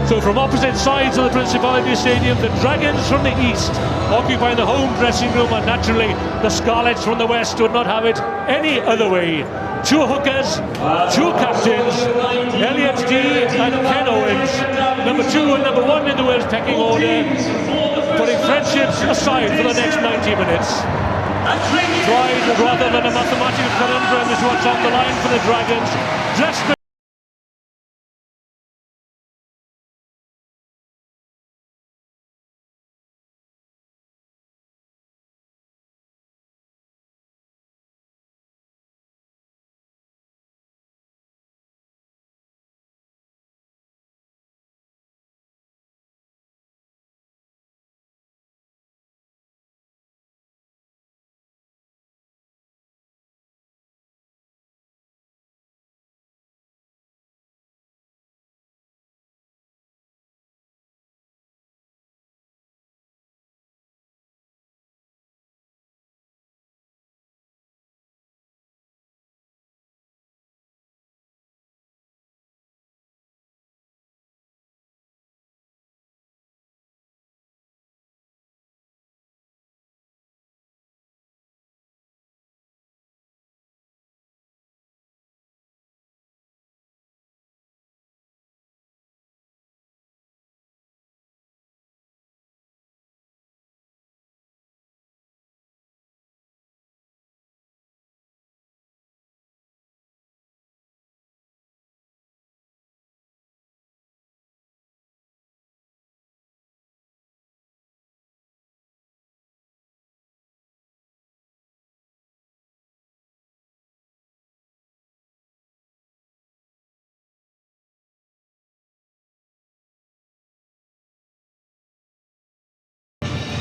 So from opposite sides of the Principality Stadium, the Dragons from the east occupying the home dressing room, and naturally the Scarlets from the west would not have it any other way. Two hookers, two captains, Elliot D and Ken Owens, number 2 and number 1 in the world's pecking order, putting friendships aside for the next 90 minutes. Pride rather than a mathematical conundrum is what's on the line for the Dragons. Dressed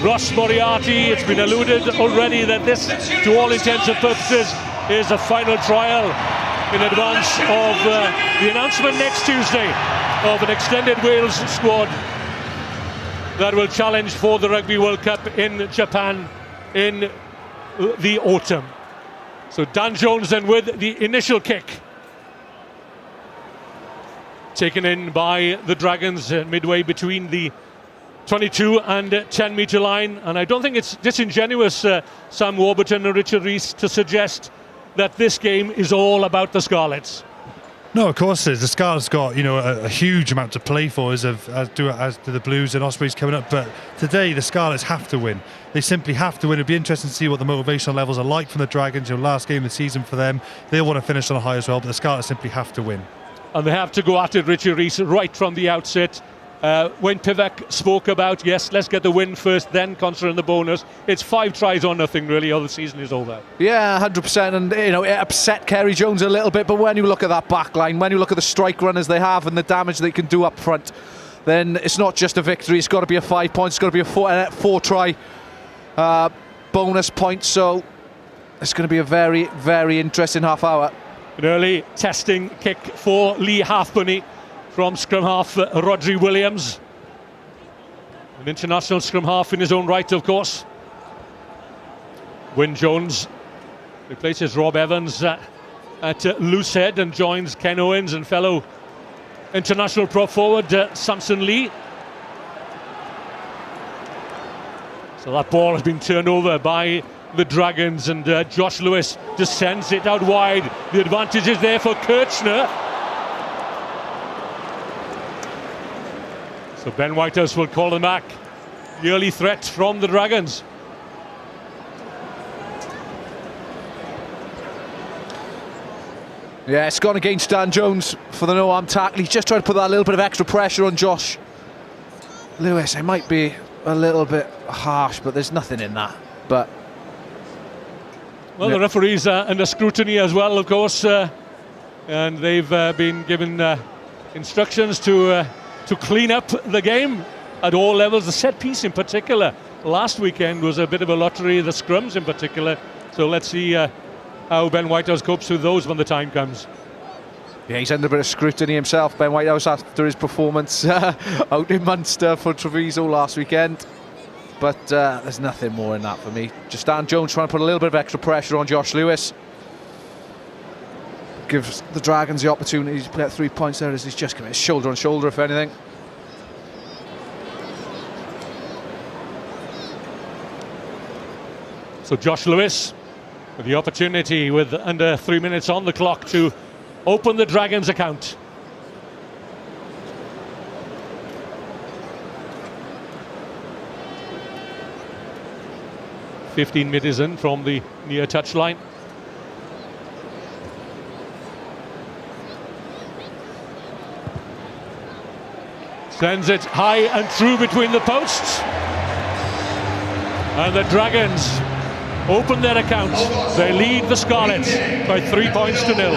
Ross Moriarty, it's been alluded already that this, to all intents and purposes, is a final trial in advance of the announcement next Tuesday of an extended Wales squad that will challenge for the Rugby World Cup in Japan in the autumn. So Dan Jones then with the initial kick, taken in by the Dragons midway between the 22 and 10 metre line, and I don't think it's disingenuous, Sam Warburton and Richard Rees, to suggest that this game is all about the Scarlets. No, of course it is. The Scarlets got, you know, a huge amount to play for, as do the Blues and Ospreys coming up. But today the Scarlets have to win. They simply have to win. It'd be interesting to see what the motivational levels are like from the Dragons. You know, last game of the season for them, they'll want to finish on a high as well. But the Scarlets simply have to win. And they have to go at it, Richard Rees, right from the outset. When Pivak spoke about, yes, let's get the win first, then considering the bonus, it's 5 tries or nothing really, or the season is over. Yeah, 100%, and you know, it upset Kerry Jones a little bit, but when you look at that back line, when you look at the strike runners they have and the damage they can do up front, then it's not just a victory, it's got to be a 5 points, it's got to be a 4 try bonus point, so it's going to be a very, very interesting half hour. An early testing kick for Lee Halfpenny from scrum half Rodri Williams, an international scrum half in his own right, of course. Wyn Jones replaces Rob Evans at loose head and joins Ken Owens and fellow international prop forward Samson Lee. So that ball has been turned over by the Dragons, and Josh Lewis just sends it out wide. The advantage is there for Kirchner. So Ben Whitehouse will call them back. The early threat from the Dragons. Yeah, it's gone against Dan Jones for the no-arm tackle. He's just trying to put that little bit of extra pressure on Josh Lewis. It might be a little bit harsh, but there's nothing in that. But well, the referees are under scrutiny as well, of course, and they've been given instructions to clean up the game at all levels. The set piece in particular last weekend was a bit of a lottery, the scrums in particular. So let's see how Ben Whitehouse copes with those when the time comes. Yeah, he's under a bit of scrutiny himself, Ben Whitehouse, after his performance out in Munster for Treviso last weekend. But there's nothing more in that for me. Just Dan Jones trying to put a little bit of extra pressure on Josh Lewis. Gives the Dragons the opportunity to play at 3 points there, as he's just coming shoulder on shoulder, if anything. So Josh Lewis with the opportunity with under 3 minutes on the clock to open the Dragons account. "15 metres in from the near touchline. Sends it high and true between the posts. And the Dragons open their account. They lead the Scarlets by 3 points to 0.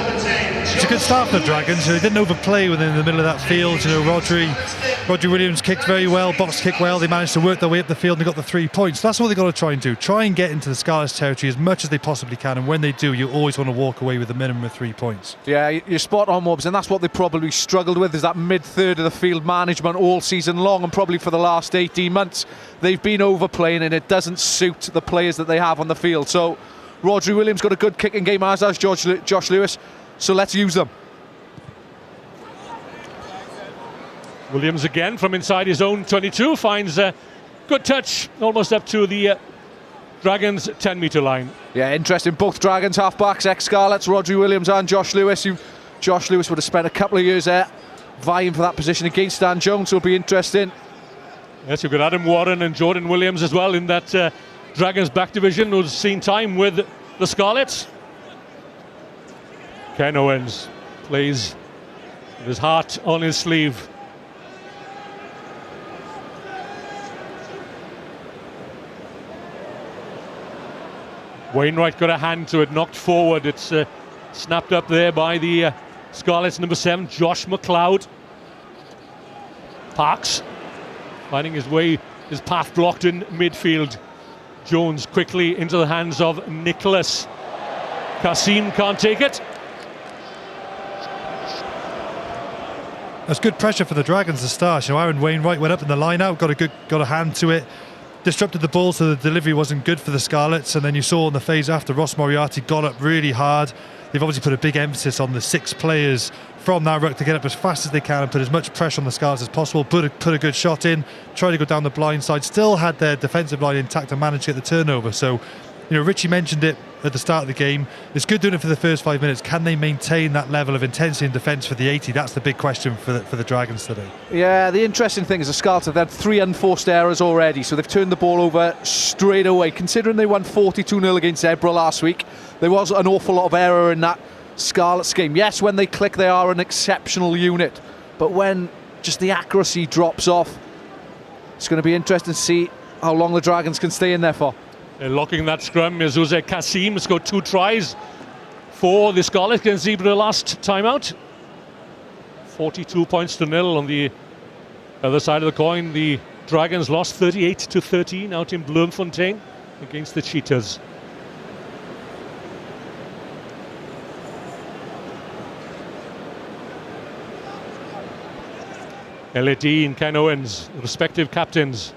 It's a good start for the Dragons. They didn't overplay within the middle of that field. You know, Rodri Williams kicked very well, box kicked well. They managed to work their way up the field and they got the 3 points. That's what they've got to try and do. Try and get into the Scarlets territory as much as they possibly can. And when they do, you always want to walk away with a minimum of 3 points. Yeah, you're spot on, Mobbs, and that's what they probably struggled with, is that mid-third of the field management all season long, and probably for the last 18 months. They've been overplaying and it doesn't suit the players that they have on the field. So Rodri Williams got a good kicking game, as has Josh Lewis. So let's use them. Williams again from inside his own 22 finds a good touch almost up to the Dragons 10-metre line. Yeah, interesting. Both Dragons half-backs, ex-Scarlets, Rodri Williams and Josh Lewis. Josh Lewis would have spent a couple of years there vying for that position against Dan Jones, so it'll be interesting. Yes, you've got Adam Warren and Jordan Williams as well in that Dragons back division, who's seen time with the Scarlets. Ken Owens plays with his heart on his sleeve. Wainwright got a hand to it, knocked forward. It's snapped up there by the Scarlets number 7, Josh McLeod. Parks finding his path blocked in midfield. Jones quickly into the hands of Nicholas. Kassim can't take it. That's good pressure for the Dragons to start. You know, Aaron Wainwright went up in the line out, got a hand to it, disrupted the ball so the delivery wasn't good for the Scarlets, and then you saw in the phase after Ross Moriarty got up really hard. They've obviously put a big emphasis on the 6 players from that ruck to get up as fast as they can and put as much pressure on the Scarlets as possible. Put a good shot in, tried to go down the blind side, still had their defensive line intact and managed to get the turnover. So, you know, Richie mentioned it at the start of the game. It's good doing it for the first 5 minutes. Can they maintain that level of intensity in defence for the 80? That's the big question for the Dragons today. Yeah, the interesting thing is the Scarlets have had 3 unforced errors already, so they've turned the ball over straight away. Considering they won 42-0 against Zebra last week, there was an awful lot of error in that Scarlets game. Yes, when they click, they are an exceptional unit, but when just the accuracy drops off, it's going to be interesting to see how long the Dragons can stay in there for. Locking that scrum is Jose Kassim. Has got 2 tries for the Scarlets against Zebra last time out. 42 points to 0 on the other side of the coin. The Dragons lost 38-13 out in Bloemfontein against the Cheetahs. Elliot Dee and Ken Owens, respective captains.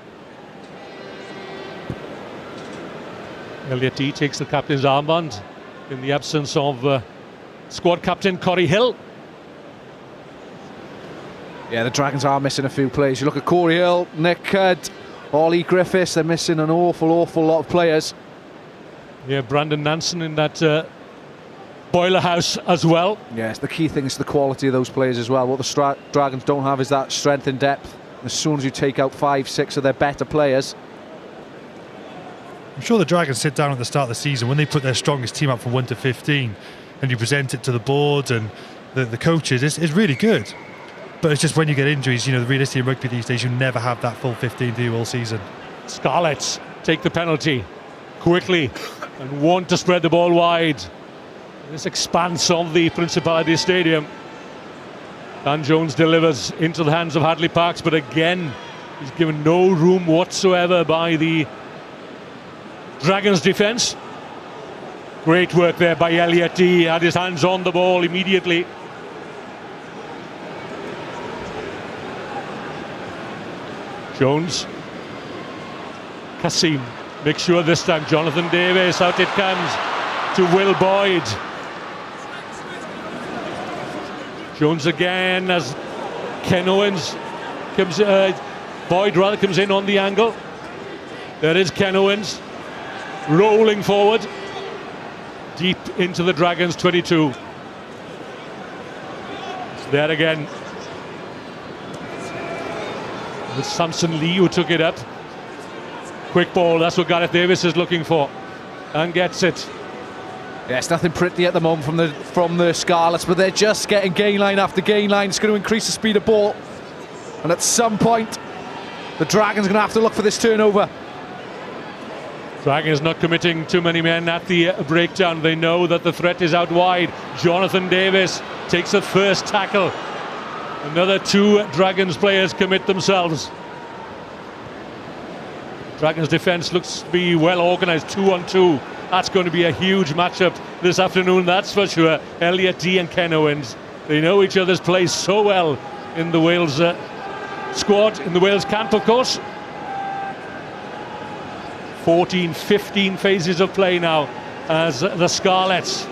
Elliot Dee takes the captain's armband in the absence of squad captain Corey Hill. Yeah, the Dragons are missing a few players. You look at Corey Hill, Nick Cudd, Ollie Griffiths, they're missing an awful lot of players. Yeah, Brandon Nansen in that boiler house as well. Yes, the key thing is the quality of those players as well. What the Dragons don't have is that strength and depth. As soon as you take out 5-6 of their better players, I'm sure the Dragons sit down at the start of the season when they put their strongest team up from 1 to 15 and you present it to the board and the coaches, it's really good. But it's just when you get injuries, you know, the realistic in rugby these days, you never have that full 15 do you all season. Scarlets take the penalty quickly and want to spread the ball wide. This expanse of the Principality Stadium. Dan Jones delivers into the hands of Hadley Parks, but again, he's given no room whatsoever by the Dragons defence. Great work there by Elliot Dee. Had his hands on the ball immediately. Jones. Kassim. Make sure this time Jonathan Davis. Out it comes to Will Boyd. Jones again as Ken Owens comes. Boyd rather comes in on the angle. There is Ken Owens. rolling forward, deep into the Dragons' 22. It's there again. With Samson Lee who took it up. Quick ball, that's what Gareth Davis is looking for, and gets it. Yeah, it's nothing pretty at the moment from the Scarlets, but they're just getting gain line after gain line. It's going to increase the speed of ball, and at some point the Dragons are going to have to look for this turnover. Dragons not committing too many men at the breakdown. They know that the threat is out wide. Jonathan Davis takes the first tackle. Another 2 Dragons players commit themselves. Dragons defence looks to be well organised, 2-on-2. That's going to be a huge matchup this afternoon, that's for sure. Elliot Dee and Ken Owens, they know each other's play so well in the Wales squad, in the Wales camp, of course. 14, 15 phases of play now as the Scarlets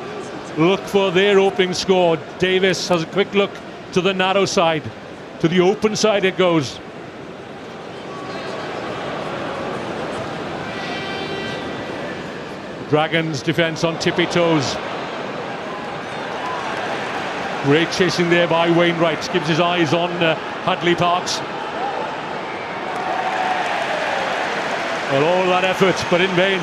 look for their opening score. Davis has a quick look to the narrow side, to the open side it goes. Dragons defence on tippy toes. Great chasing there by Wainwright, keeps his eyes on Hadley Parks. Well, all that effort, but in vain.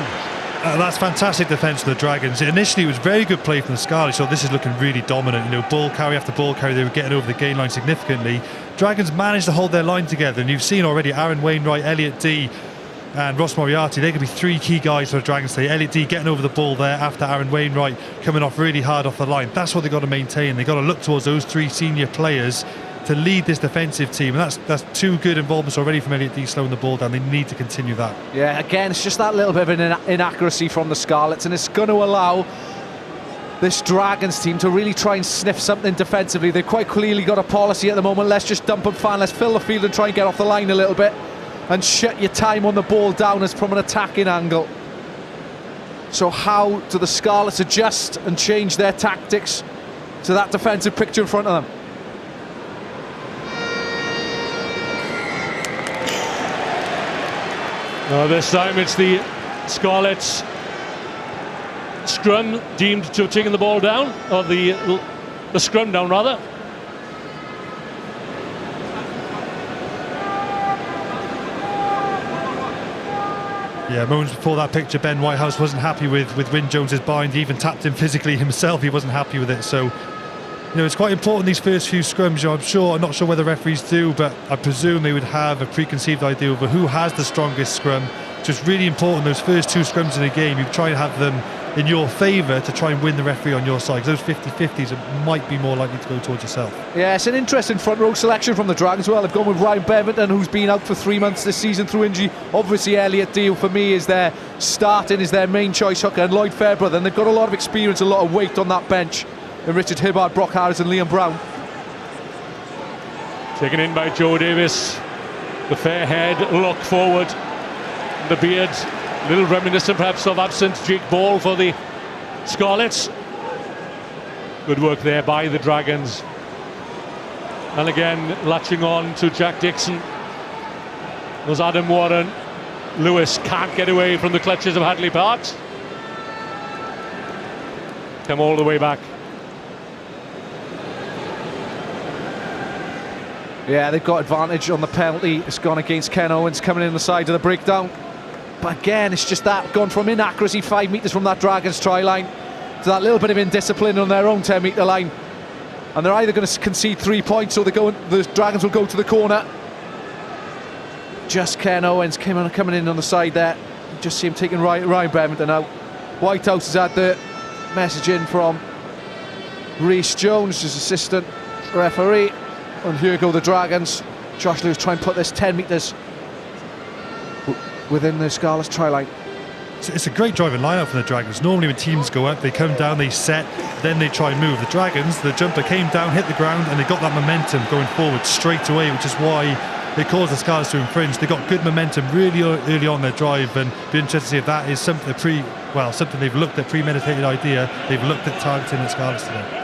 That's fantastic defence for the Dragons. Initially, it was very good play from the Scarlets. So this is looking really dominant. You know, ball carry after ball carry, they were getting over the gain line significantly. Dragons managed to hold their line together, and you've seen already Aaron Wainwright, Elliot Dee, and Ross Moriarty. They could be 3 key guys for the Dragons today. Elliot Dee getting over the ball there after Aaron Wainwright coming off really hard off the line. That's what they've got to maintain. They've got to look towards those 3 senior players to lead this defensive team, and that's 2 good involvements already from Elliot Dee slowing the ball down. They need to continue that. Yeah, again, it's just that little bit of an inaccuracy from the Scarlets, and it's going to allow this Dragons team to really try and sniff something defensively. They've quite clearly got a policy at the moment. Let's just dump and fan, let's fill the field and try and get off the line a little bit and shut your time on the ball down as from an attacking angle. So how do the Scarlets adjust and change their tactics to that defensive picture in front of them? This time it's the Scarlets scrum deemed to have taken the ball down, or the scrum down rather. Yeah, moments before that picture, Ben Whitehouse wasn't happy with Wyn Jones's bind. He even tapped him physically himself. He wasn't happy with it. So, you know, it's quite important these first few scrums. You know, I'm not sure whether referees do, but I presume they would have a preconceived idea over who has the strongest scrum. Just really important, those first 2 scrums in a game, you try and have them in your favour to try and win the referee on your side. Those 50-50s might be more likely to go towards yourself. Yeah, it's an interesting front row selection from the Dragons as well. They've gone with Ryan Beverton, who's been out for 3 months this season through injury. Obviously Elliot Dee, for me, is their main choice hooker, and Lloyd Fairbrother, and they've got a lot of experience, a lot of weight on that bench. And Richard Hibbard, Brock Harris and Liam Brown. Taken in by Joe Davis. The fair head look forward. The beard, a little reminiscent perhaps of absent Jake Ball for the Scarlets. Good work there by the Dragons. And again, latching on to Jack Dixon was Adam Warren. Lewis can't get away from the clutches of Hadley Parks. Come all the way back. Yeah, they've got advantage on the penalty. It's gone against Ken Owens coming in the side of the breakdown. But again, it's just that gone from inaccuracy 5 metres from that Dragons try line to that little bit of indiscipline on their own 10-metre line. And they're either going to concede 3 points or the Dragons will go to the corner. Just Ken Owens coming in on the side there. You just see him taking Ryan Beverton out. Whitehouse has had the message in from Rhys Jones, his assistant referee. And here go the Dragons. Josh Lewis trying to put this 10 metres within the Scarlets try line. It's a great driving line-up for the Dragons. Normally when teams go up, they come down, they set, then they try and move. The Dragons, the jumper came down, hit the ground, and they got that momentum going forward straight away, which is why they caused the Scarlets to infringe. They got good momentum really early on their drive, and be interested to see if that is something they've looked at, premeditated idea. They've looked at targeting the Scarlets today.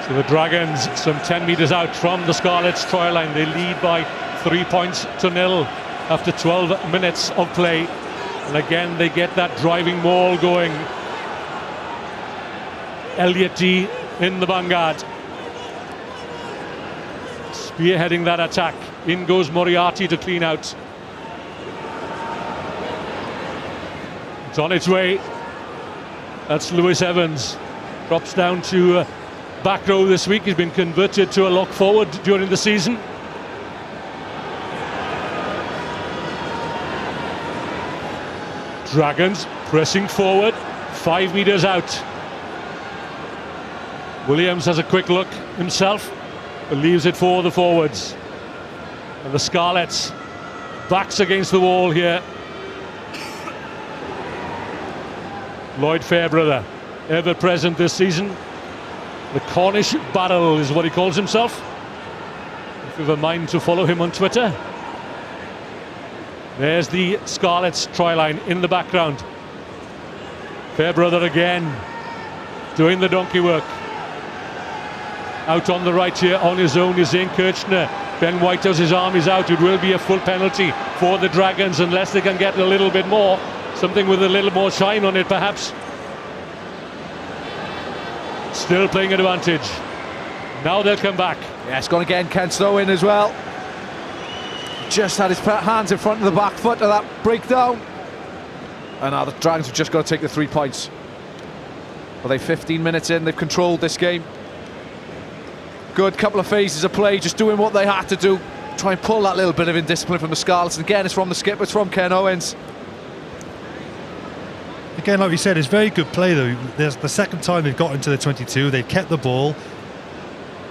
So the Dragons, some 10 metres out from the Scarlets try line. They lead by 3 points to 0 after 12 minutes of play. And again, they get that driving maul going. Elliot D in the vanguard, spearheading that attack. In goes Moriarty to clean out. It's on its way. That's Lewis Evans. Drops down to back row this week. He's been converted to a lock forward during the season. Dragons pressing forward, 5 metres out. Williams has a quick look himself, but leaves it for the forwards. And the Scarlets, backs against the wall here. Lloyd Fairbrother, ever present this season. The Cornish Barrel is what he calls himself. If you have a mind to follow him on Twitter. There's the Scarlets try line in the background. Fairbrother again, doing the donkey work. Out on the right here, on his own is Zane Kirchner. Ben Whitehouse's arm is out. It will be a full penalty for the Dragons unless they can get a little bit more. Something with a little more shine on it, perhaps. Still playing advantage. Now they'll come back. Yeah, it's gone again. Ken Snow in as well. Just had his hands in front of the back foot of that breakdown. And now the Dragons have just got to take the 3 points. Well, they're 15 minutes in. They've controlled this game. Good couple of phases of play, just doing what they had to do. Try and pull that little bit of indiscipline from the Scarlets. And again, it's from the skipper, it's from Ken Owens. Again, like we said, it's very good play though. There's the second time they've got into the 22, they've kept the ball.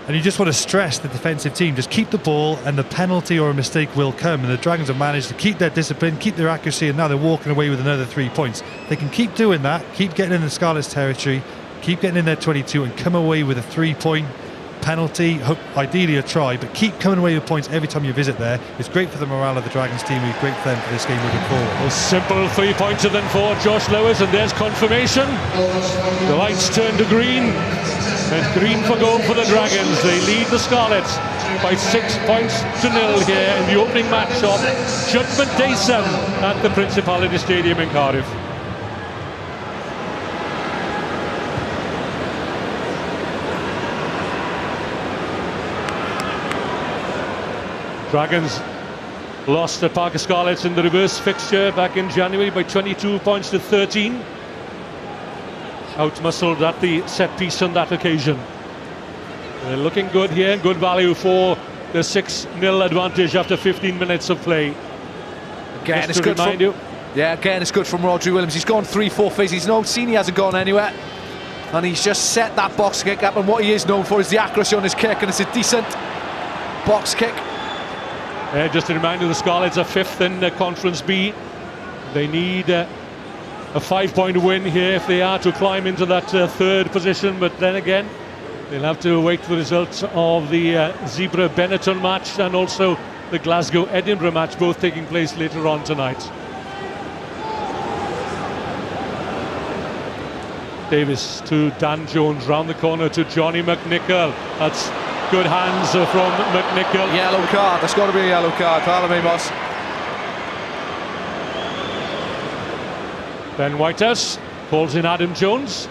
And you just want to stress the defensive team, just keep the ball and the penalty or a mistake will come. And the Dragons have managed to keep their discipline, keep their accuracy, and now they're walking away with another 3 points. They can keep doing that, keep getting in the Scarlets territory, keep getting in their 22 and come away with a 3-point penalty, ideally a try, but keep coming away with points every time you visit there. It's great for the morale of the Dragons team. It's great for them for this game moving forward. A simple 3-pointer then for Josh Lewis, and there's confirmation. The lights turn to green, and green for goal for the Dragons. They lead the Scarlets by 6 points to 0 here in the opening match of Judgement Day 7 at the Principality Stadium in Cardiff. Dragons lost at Parker Scarlets in the reverse fixture back in January by 22 points to 13. Outmuscled at the set piece on that occasion. They're looking good here, good value for the 6-0 advantage after 15 minutes of play. Again, it's good from, again, it's good from Rodri Williams. He's gone 3-4 phases. He's not seen he hasn't gone anywhere. And he's just set that box kick up, and what he is known for is the accuracy on his kick, and it's a decent box kick. Just a reminder, the Scarlets are 5th in Conference B. They need a 5-point win here if they are to climb into that 3rd position, but then again they'll have to wait for the results of the Zebra Benetton match and also the Glasgow Edinburgh match, both taking place later on tonight. Davis to Dan Jones, round the corner to Johnny McNichol. That's good hands from McNichol. Yellow card, that's got to be a yellow card. Palomemos. Ben Whitehouse calls in Adam Jones.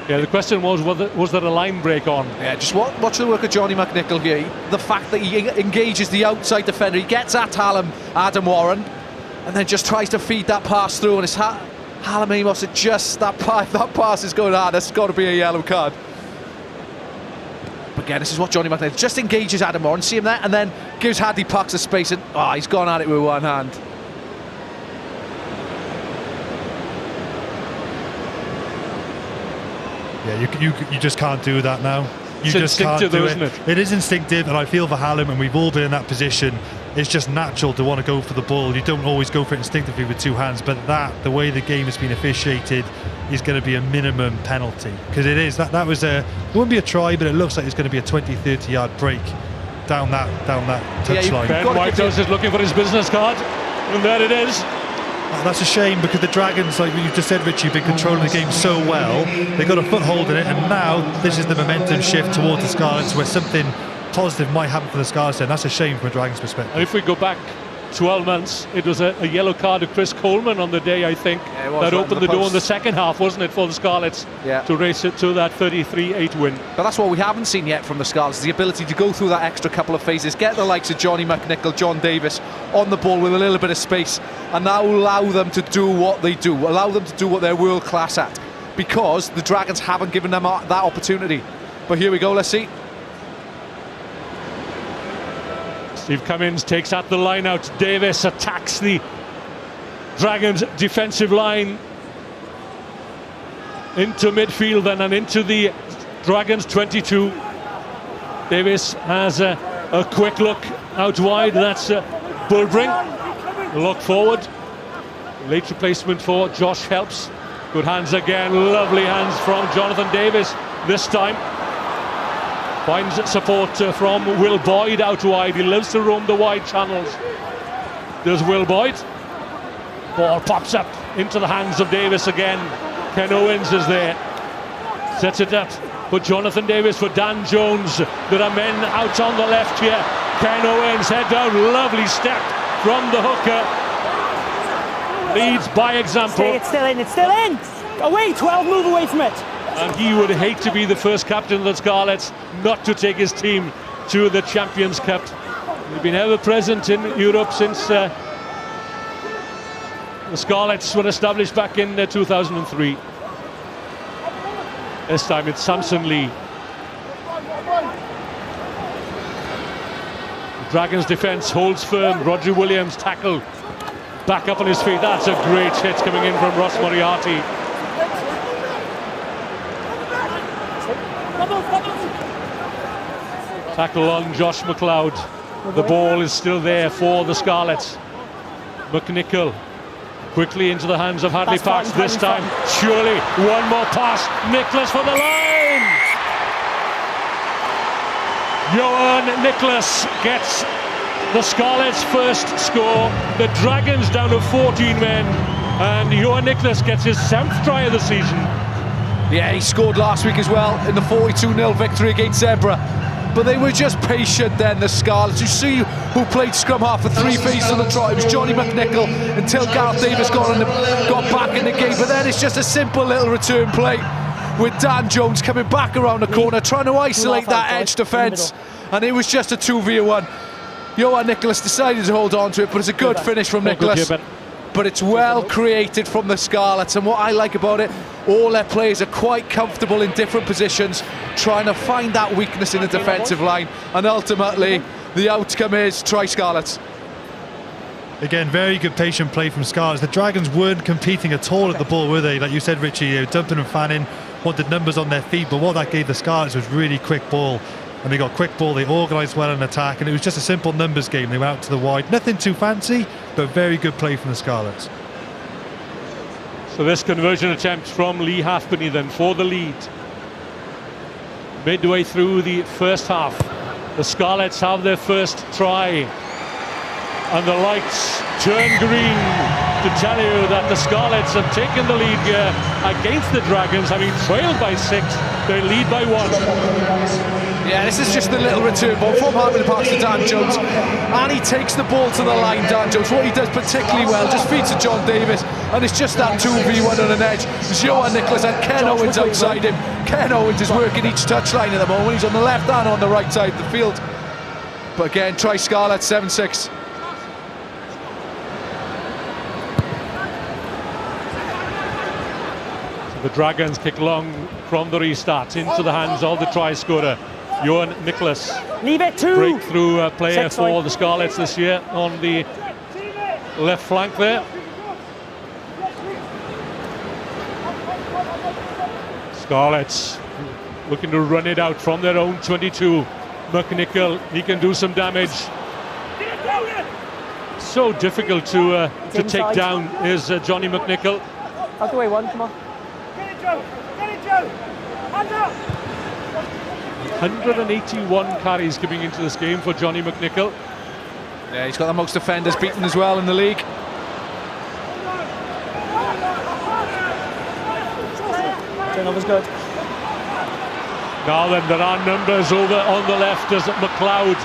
Yeah, the question was there a line break on? Yeah, just watch the work of Johnny McNichol here. The fact that he engages the outside defender, he gets at Adam Warren, and then just tries to feed that pass through, and it's Palomemos, it just, that pass is going hard. That's got to be a yellow card. But again, this is what Johnny McNichol just engages Adam Warren, see him there, and then gives Hadley Pucks a space, and he's gone at it with one hand. Yeah, you just can't do that now. It's just can't do isn't it? It is instinctive, and I feel for Hallam, and we've all been in that position. It's just natural to want to go for the ball. You don't always go for it instinctively with 2 hands, but the way the game has been officiated is going to be a minimum penalty, because it is that was it wouldn't be a try, but it looks like it's going to be a 20-30 yard break down that touchline. Ben Whitehouse is looking for his business card, and there it is. That's a shame, because the Dragons, like you just said, Richie, have been controlling the game so well. They've got a foothold in it, and now this is the momentum shift towards the Scarlets, where something positive might happen for the Scarlets, and that's a shame from a Dragons perspective. And if we go back 12 months. It was a yellow card to Chris Coleman on the day, I think, Yeah, it was that right opened in the the door in post. the second half, wasn't it, for the Scarlets to race it to that 33-8 win. But that's what we haven't seen yet from the Scarlets, the ability to go through that extra couple of phases, get the likes of Johnny McNichol, John Davis on the ball with a little bit of space, and that will allow them to do what they do, allow them to do what they're world class at, because the Dragons haven't given them that opportunity. But here we go, let's see. Steve Cummins takes out the line out. Davis attacks the Dragons defensive line into midfield then and into the Dragons 22. Davis has a quick look out wide. That's Bulbring. Look forward. Late replacement for Josh Phelps. Good hands again. Lovely hands from Jonathan Davis this time. Finds support from Will Boyd out wide. He loves to roam the wide channels. There's Will Boyd. Ball pops up into the hands of Davis again. Ken Owens is there. Sets it up for Jonathan Davis, for Dan Jones. There are men out on the left here. Ken Owens head down. Lovely step from the hooker. Leads by example. It's still in, it's still in! Away, 12, move away from it. And he would hate to be the first captain of the Scarlets not to take his team to the Champions Cup. They've been ever present in Europe since the Scarlets were established back in 2003. This time it's Samson Lee. The Dragons' defence holds firm. Rodri Williams tackle. Back up on his feet. That's a great hit coming in from Ross Moriarty. Tackle on Josh McLeod. The ball is still there for the Scarlets. McNichol quickly into the hands of Hadley Parks this time. Surely one more pass. Nicholas for the line. Johan Nicholas gets the Scarlets' first score. The Dragons down to 14 men. And Johan Nicholas gets his 7th try of the season. Yeah, he scored last week as well in the 42-0 victory against Zebra. But they were just patient then, the Scarlets. You see who played scrum half for 3 phases on the trot. It was Johnny McNichol until Gareth Davis got back in the game. But then it's just a simple little return play with Dan Jones coming back around the corner, trying to isolate that edge defence. And it was just a 2v1. Johan Nicholas decided to hold on to it, but it's a good finish from Nicholas. But it's well created from the Scarlets, and what I like about it, all their players are quite comfortable in different positions, trying to find that weakness in the defensive line, and ultimately the outcome is try Scarlets. Again, very good patient play from Scarlets. The Dragons weren't competing at all at the ball, were they? Like you said, Richie, dumping and fanning, wanted numbers on their feet, but what that gave the Scarlets was really quick ball. And they got quick ball, they organised well in attack, and it was just a simple numbers game. They went out to the wide, nothing too fancy, but very good play from the Scarlets. So this conversion attempt from Lee Halfpenny then for the lead. Midway through the first half, the Scarlets have their first try. And the lights turn green to tell you that the Scarlets have taken the lead here against the Dragons, having trailed by 6. They lead by 1. Yeah, this is just the little return ball from Hadley Parks to Dan Jones, and he takes the ball to the line. Dan Jones, what he does particularly well, just feeds to John Davis, and it's just that 2v1 on an edge. It's Johan Nicholas and Ken Owens outside him. Ken Owens is working each touchline at the moment. He's on the left and on the right side of the field. But again, try Scarlets, 7-6. The Dragons kick long from the restart into the hands of the try scorer, Johan Nicholas. Leave it 2. Breakthrough player for the Scarlets this year on the left flank there. Scarlets looking to run it out from their own 22. McNichol, he can do some damage. So difficult to take down is Johnny McNichol. Out the way, one, come on. 181 carries coming into this game for Johnny McNichol. Yeah, he's got the most defenders beaten as well in the league. Turnover's good. Now then, there are numbers over on the left as McLeod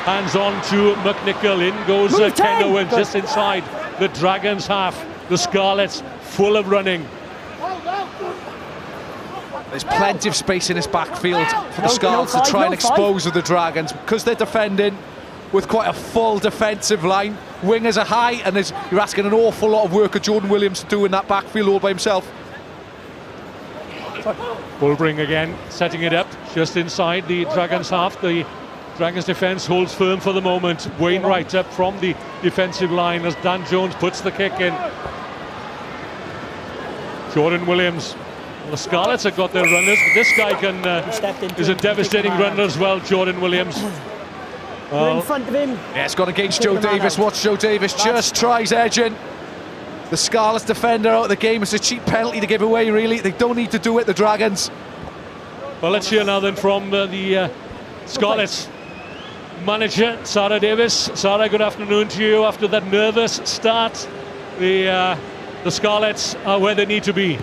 Hands on to McNichol. In goes Move Ken time. Owens just inside the Dragons half. The Scarlets full of running. There's plenty of space in this backfield for the No, Scarlets no to try five, and no five. expose the Dragons, because they're defending with quite a full defensive line. Wingers are high, and you're asking an awful lot of work of Jordan Williams to do in that backfield all by himself. Bulbring again, setting it up just inside the Dragons half. The Dragons defence holds firm for the moment. Wainwright up from the defensive line as Dan Jones puts the kick in. Jordan Williams. Well, the Scarlets have got their runners, but this guy is a devastating runner as well, Jordan Williams. We're in front of him. Yeah, it's gone against Joe Davis. Watch Joe Davis just tries edging the Scarlets defender out of the game. It's a cheap penalty to give away, really. They don't need to do it, the Dragons. Well, let's hear now then from the Scarlets manager, Sarah Davis. Sarah, good afternoon to you. After that nervous start, the Scarlets are where they need to be.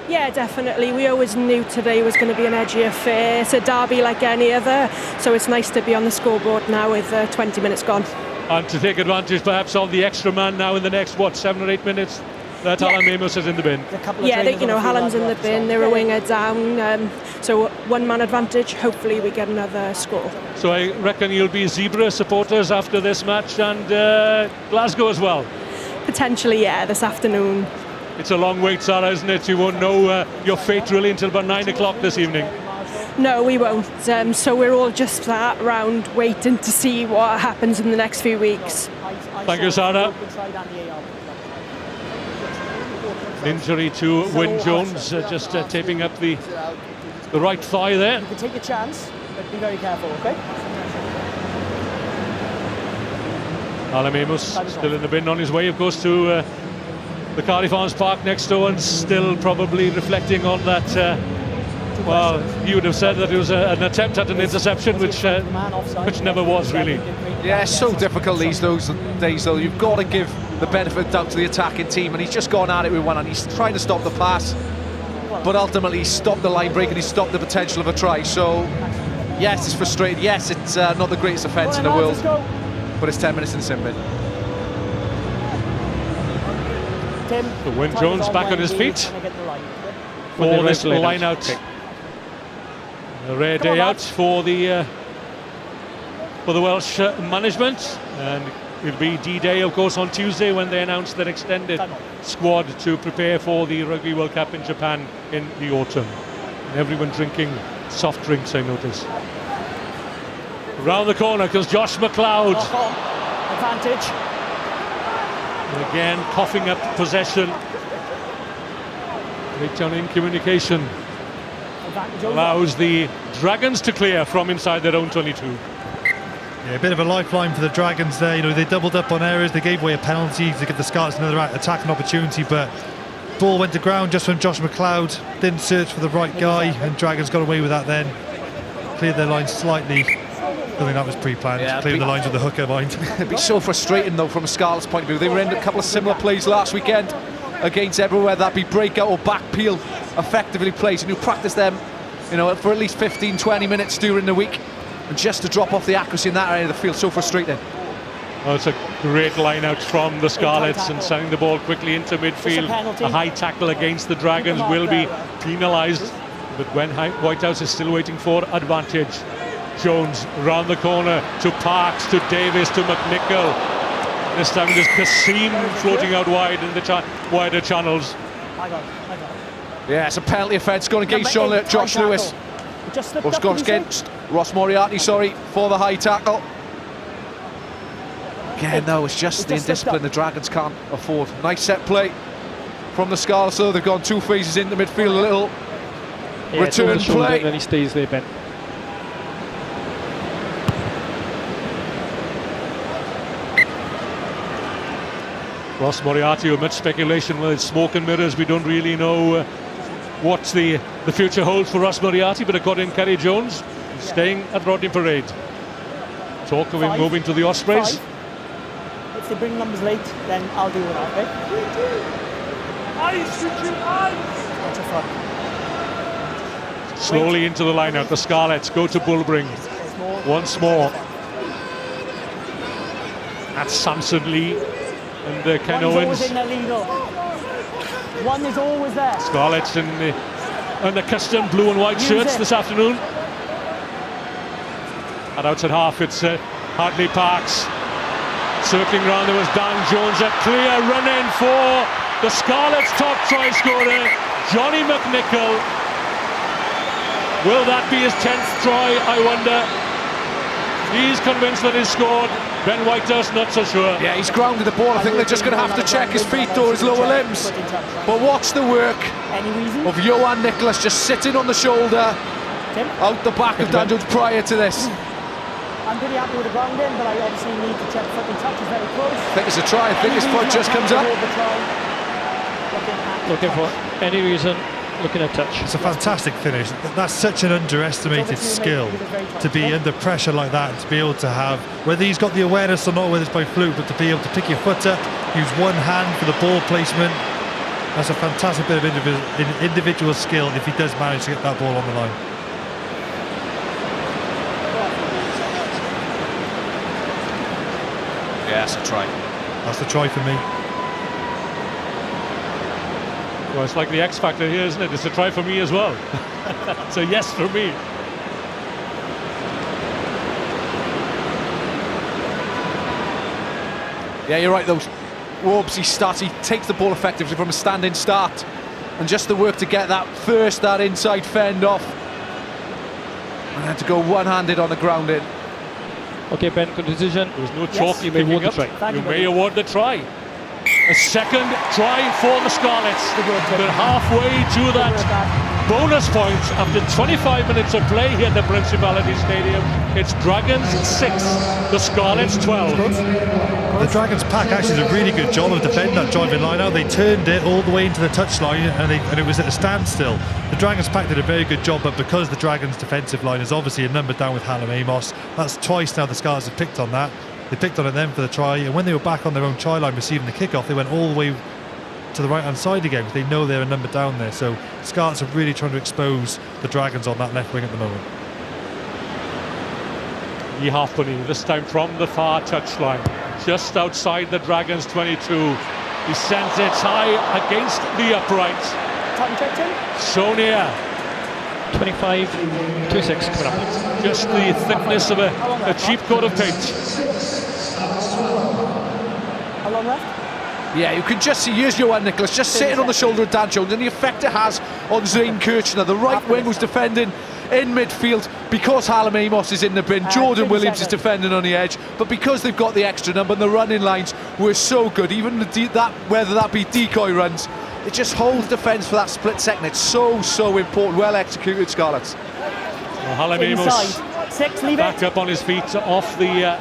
Yeah, definitely. We always knew today was going to be an edgy affair. It's a derby like any other, so it's nice to be on the scoreboard now with 20 minutes gone. And to take advantage perhaps of the extra man now in the next, 7 or 8 minutes that Alan Amos is in the bin. Yeah, Hallam's in the bin, they're a winger down, so one-man advantage. Hopefully we get another score. So I reckon you'll be Zebra supporters after this match, and Glasgow as well. Potentially, yeah, this afternoon. It's a long wait, Sarah, isn't it? You won't know your fate really until about 9 o'clock this evening. No, we won't. So we're all just sat around waiting to see what happens in the next few weeks. Thank you, Sarah. Injury to Wyn Jones, just taping up the right thigh there. You can take a chance, but be very careful, okay? Alan Amos still in the bin, on his way, of course, to the Cardiff Arms Park next door, and still probably reflecting on that. Well, you would have said that it was an attempt at an interception, which never was really. Yeah, it's so difficult these days, though. You've got to give the benefit of doubt to the attacking team, and he's just gone at it with one, and he's trying to stop the pass, but ultimately he stopped the line break and he stopped the potential of a try. So, yes, it's frustrating. Yes, it's not the greatest offence in the world, but it's 10 minutes in the sin bin. So Wyn Jones back on his feet for this line out. A rare day out for the Welsh management, and it'll be D-Day, of course, on Tuesday when they announce their extended squad to prepare for the Rugby World Cup in Japan in the autumn. And everyone drinking soft drinks, I notice. Around the corner comes Josh McLeod. Advantage. And again, coughing up possession. Breakdown in communication. Allows the Dragons to clear from inside their own 22. Yeah, a bit of a lifeline for the Dragons there. You know, they doubled up on errors, they gave away a penalty to give the Scarlets another attacking opportunity, but ball went to ground just when Josh McLeod didn't search for the right guy, and Dragons got away with that then. Cleared their lines slightly. I think that was pre-planned. Yeah, cleared the lines with the hooker mind. It'd be so frustrating, though, from a Scarlets point of view. They were in a couple of similar plays last weekend against everywhere, whether that be breakout or back peel effectively plays, and you practice them, you know, for at least 15-20 minutes during the week, and just to drop off the accuracy in that area of the field, so frustrating. Oh, it's a great line out from the Scarlets, and sending the ball quickly into midfield. A high tackle against the Dragons will be penalised, but when Whitehouse is still waiting for advantage. Jones round the corner to Parks, to Davis, to McNichol. This time there's Kassim floating out wide in the wider channels. Yeah, it's a penalty offence going against Josh Lewis. It's gone against Ross Moriarty, for the high tackle. Again, though, it's just the indiscipline the Dragons can't afford. Nice set play from the Scarlets, though. They've gone two phases into midfield, a little return play. And then he stays there, Ben. Ross Moriarty, with much speculation, well, it's smoke and mirrors. We don't really know what the future holds for Ross Moriarty, but according to Kerry Jones, he's staying at Rodney Parade. Talk of him moving to the Ospreys. If they bring numbers late, then I'll deal with that, okay? Watch your front. Slowly into the line-out, the Scarlets go to Bulbring once more. That's Samson Lee and Ken One is always Owens. in their lead. One is always there. Scarlets in the custom blue and white shirts this afternoon. And out at half, it's Hartley Parks. Circling round, there was Dan Jones. A clear run-in for the Scarlets' top try scorer, Johnny McNichol. Will that be his 10th try, I wonder? He's convinced that he's scored. Ben Whitehouse not so sure. Yeah, he's grounded the ball. I think they're just going to have to check his feet or his lower limbs. But watch the work of Johan Nicholas just sitting on the shoulder out the back of Dan Jones prior to this. I'm pretty happy with the grounding, but I obviously need to check foot and touch. Is very close. I think it's a try. I think his foot just comes up. Looking for any reason, looking at touch. It's a fantastic finish. That's such an underestimated skill, to be under pressure like that and to be able to have, whether he's got the awareness or not, whether it's by fluke, but to be able to pick your foot up, use one hand for the ball placement. That's a fantastic bit of individual skill if he does manage to get that ball on the line. Yeah, that's a try. That's the try for me. Well, it's like the X Factor here, isn't it? It's a try for me as well. It's a yes for me. Yeah, you're right, those Warbsy stats, he takes the ball effectively from a standing start. And just the work to get that inside fend off. And had to go one-handed on the grounding. Okay, Ben, good decision. There's no chalk You may award the try. You may award the try. A second try for the Scarlets. They're halfway to that bonus point after 25 minutes of play here at the Principality Stadium. It's Dragons 6, the Scarlets 12. The Dragons pack actually did a really good job of defending that driving line out. They turned it all the way into the touchline and it was at a standstill. The Dragons pack did a very good job, but because the Dragons defensive line is obviously a number down with Hallam Amos, that's twice now the Scarlets have picked on that. They picked on it then for the try, and when they were back on their own try line receiving the kickoff, they went all the way to the right hand side again because they know they're a number down there. So Scarlets are really trying to expose the Dragons on that left wing at the moment. Lee Halfpenny, this time from the far touchline, just outside the Dragons 22. He sends it high against the upright. Time check, Tim. So near. 25-26 coming up. Just the thickness of a cheap coat of paint. How long left? Yeah, you can just see, here's Johan Nicholas just sitting on the shoulder of Dan Jones, and the effect it has on Zane Kirchner, the right wing who's defending in midfield because Hallam Amos is in the bin. Jordan Williams is defending on the edge, but because they've got the extra number and the running lines were so good, even whether that be decoy runs, it just holds defence for that split second. It's so important. Well executed, Scarlets. Well, Hallam Amos Inside. 6, leave back it. up on his feet off the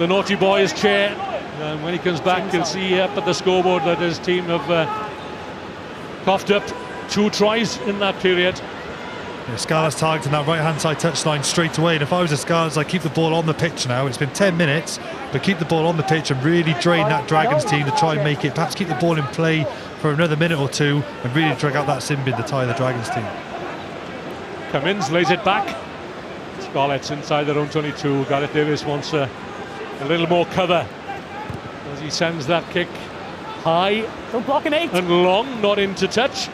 naughty boy's chair. And when he comes back, he'll see up at the scoreboard that his team have coughed up 2 tries in that period. Yeah, Scarlets targeting that right hand side touchline straight away, and if I was a Scarlets, I'd keep the ball on the pitch now. It's been 10 minutes, but keep the ball on the pitch and really drain that Dragons team to try and make it, perhaps keep the ball in play for another minute or two and really drag out that sin bin to tie the Dragons team. Cummins lays it back. Scarlets inside their own 22. Gareth Davis wants a little more cover as he sends that kick high Don't block an 8. and long, not into touch.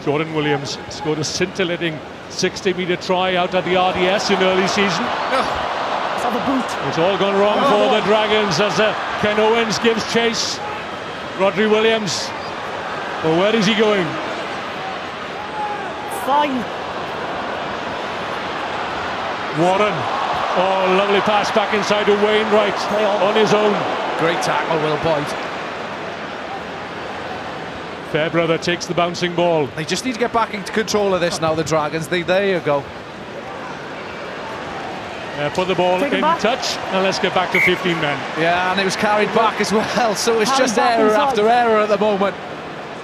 Jordan Williams scored a scintillating 60-metre try out at the RDS in early season. Let's have a boot. It's all gone wrong for the Dragons as Ken Owens gives chase. Rodri Williams, well, where is he going? Fine. Warren, oh, lovely pass back inside to Wainwright on his own. Great tackle, Will Boyd. Fairbrother takes the bouncing ball. They just need to get back into control of this now, the Dragons. There you go. Put the ball Take it in back. touch and let's get back to 15 men. Yeah, and it was carried back as well, so it's Carried just back error inside. after error at the moment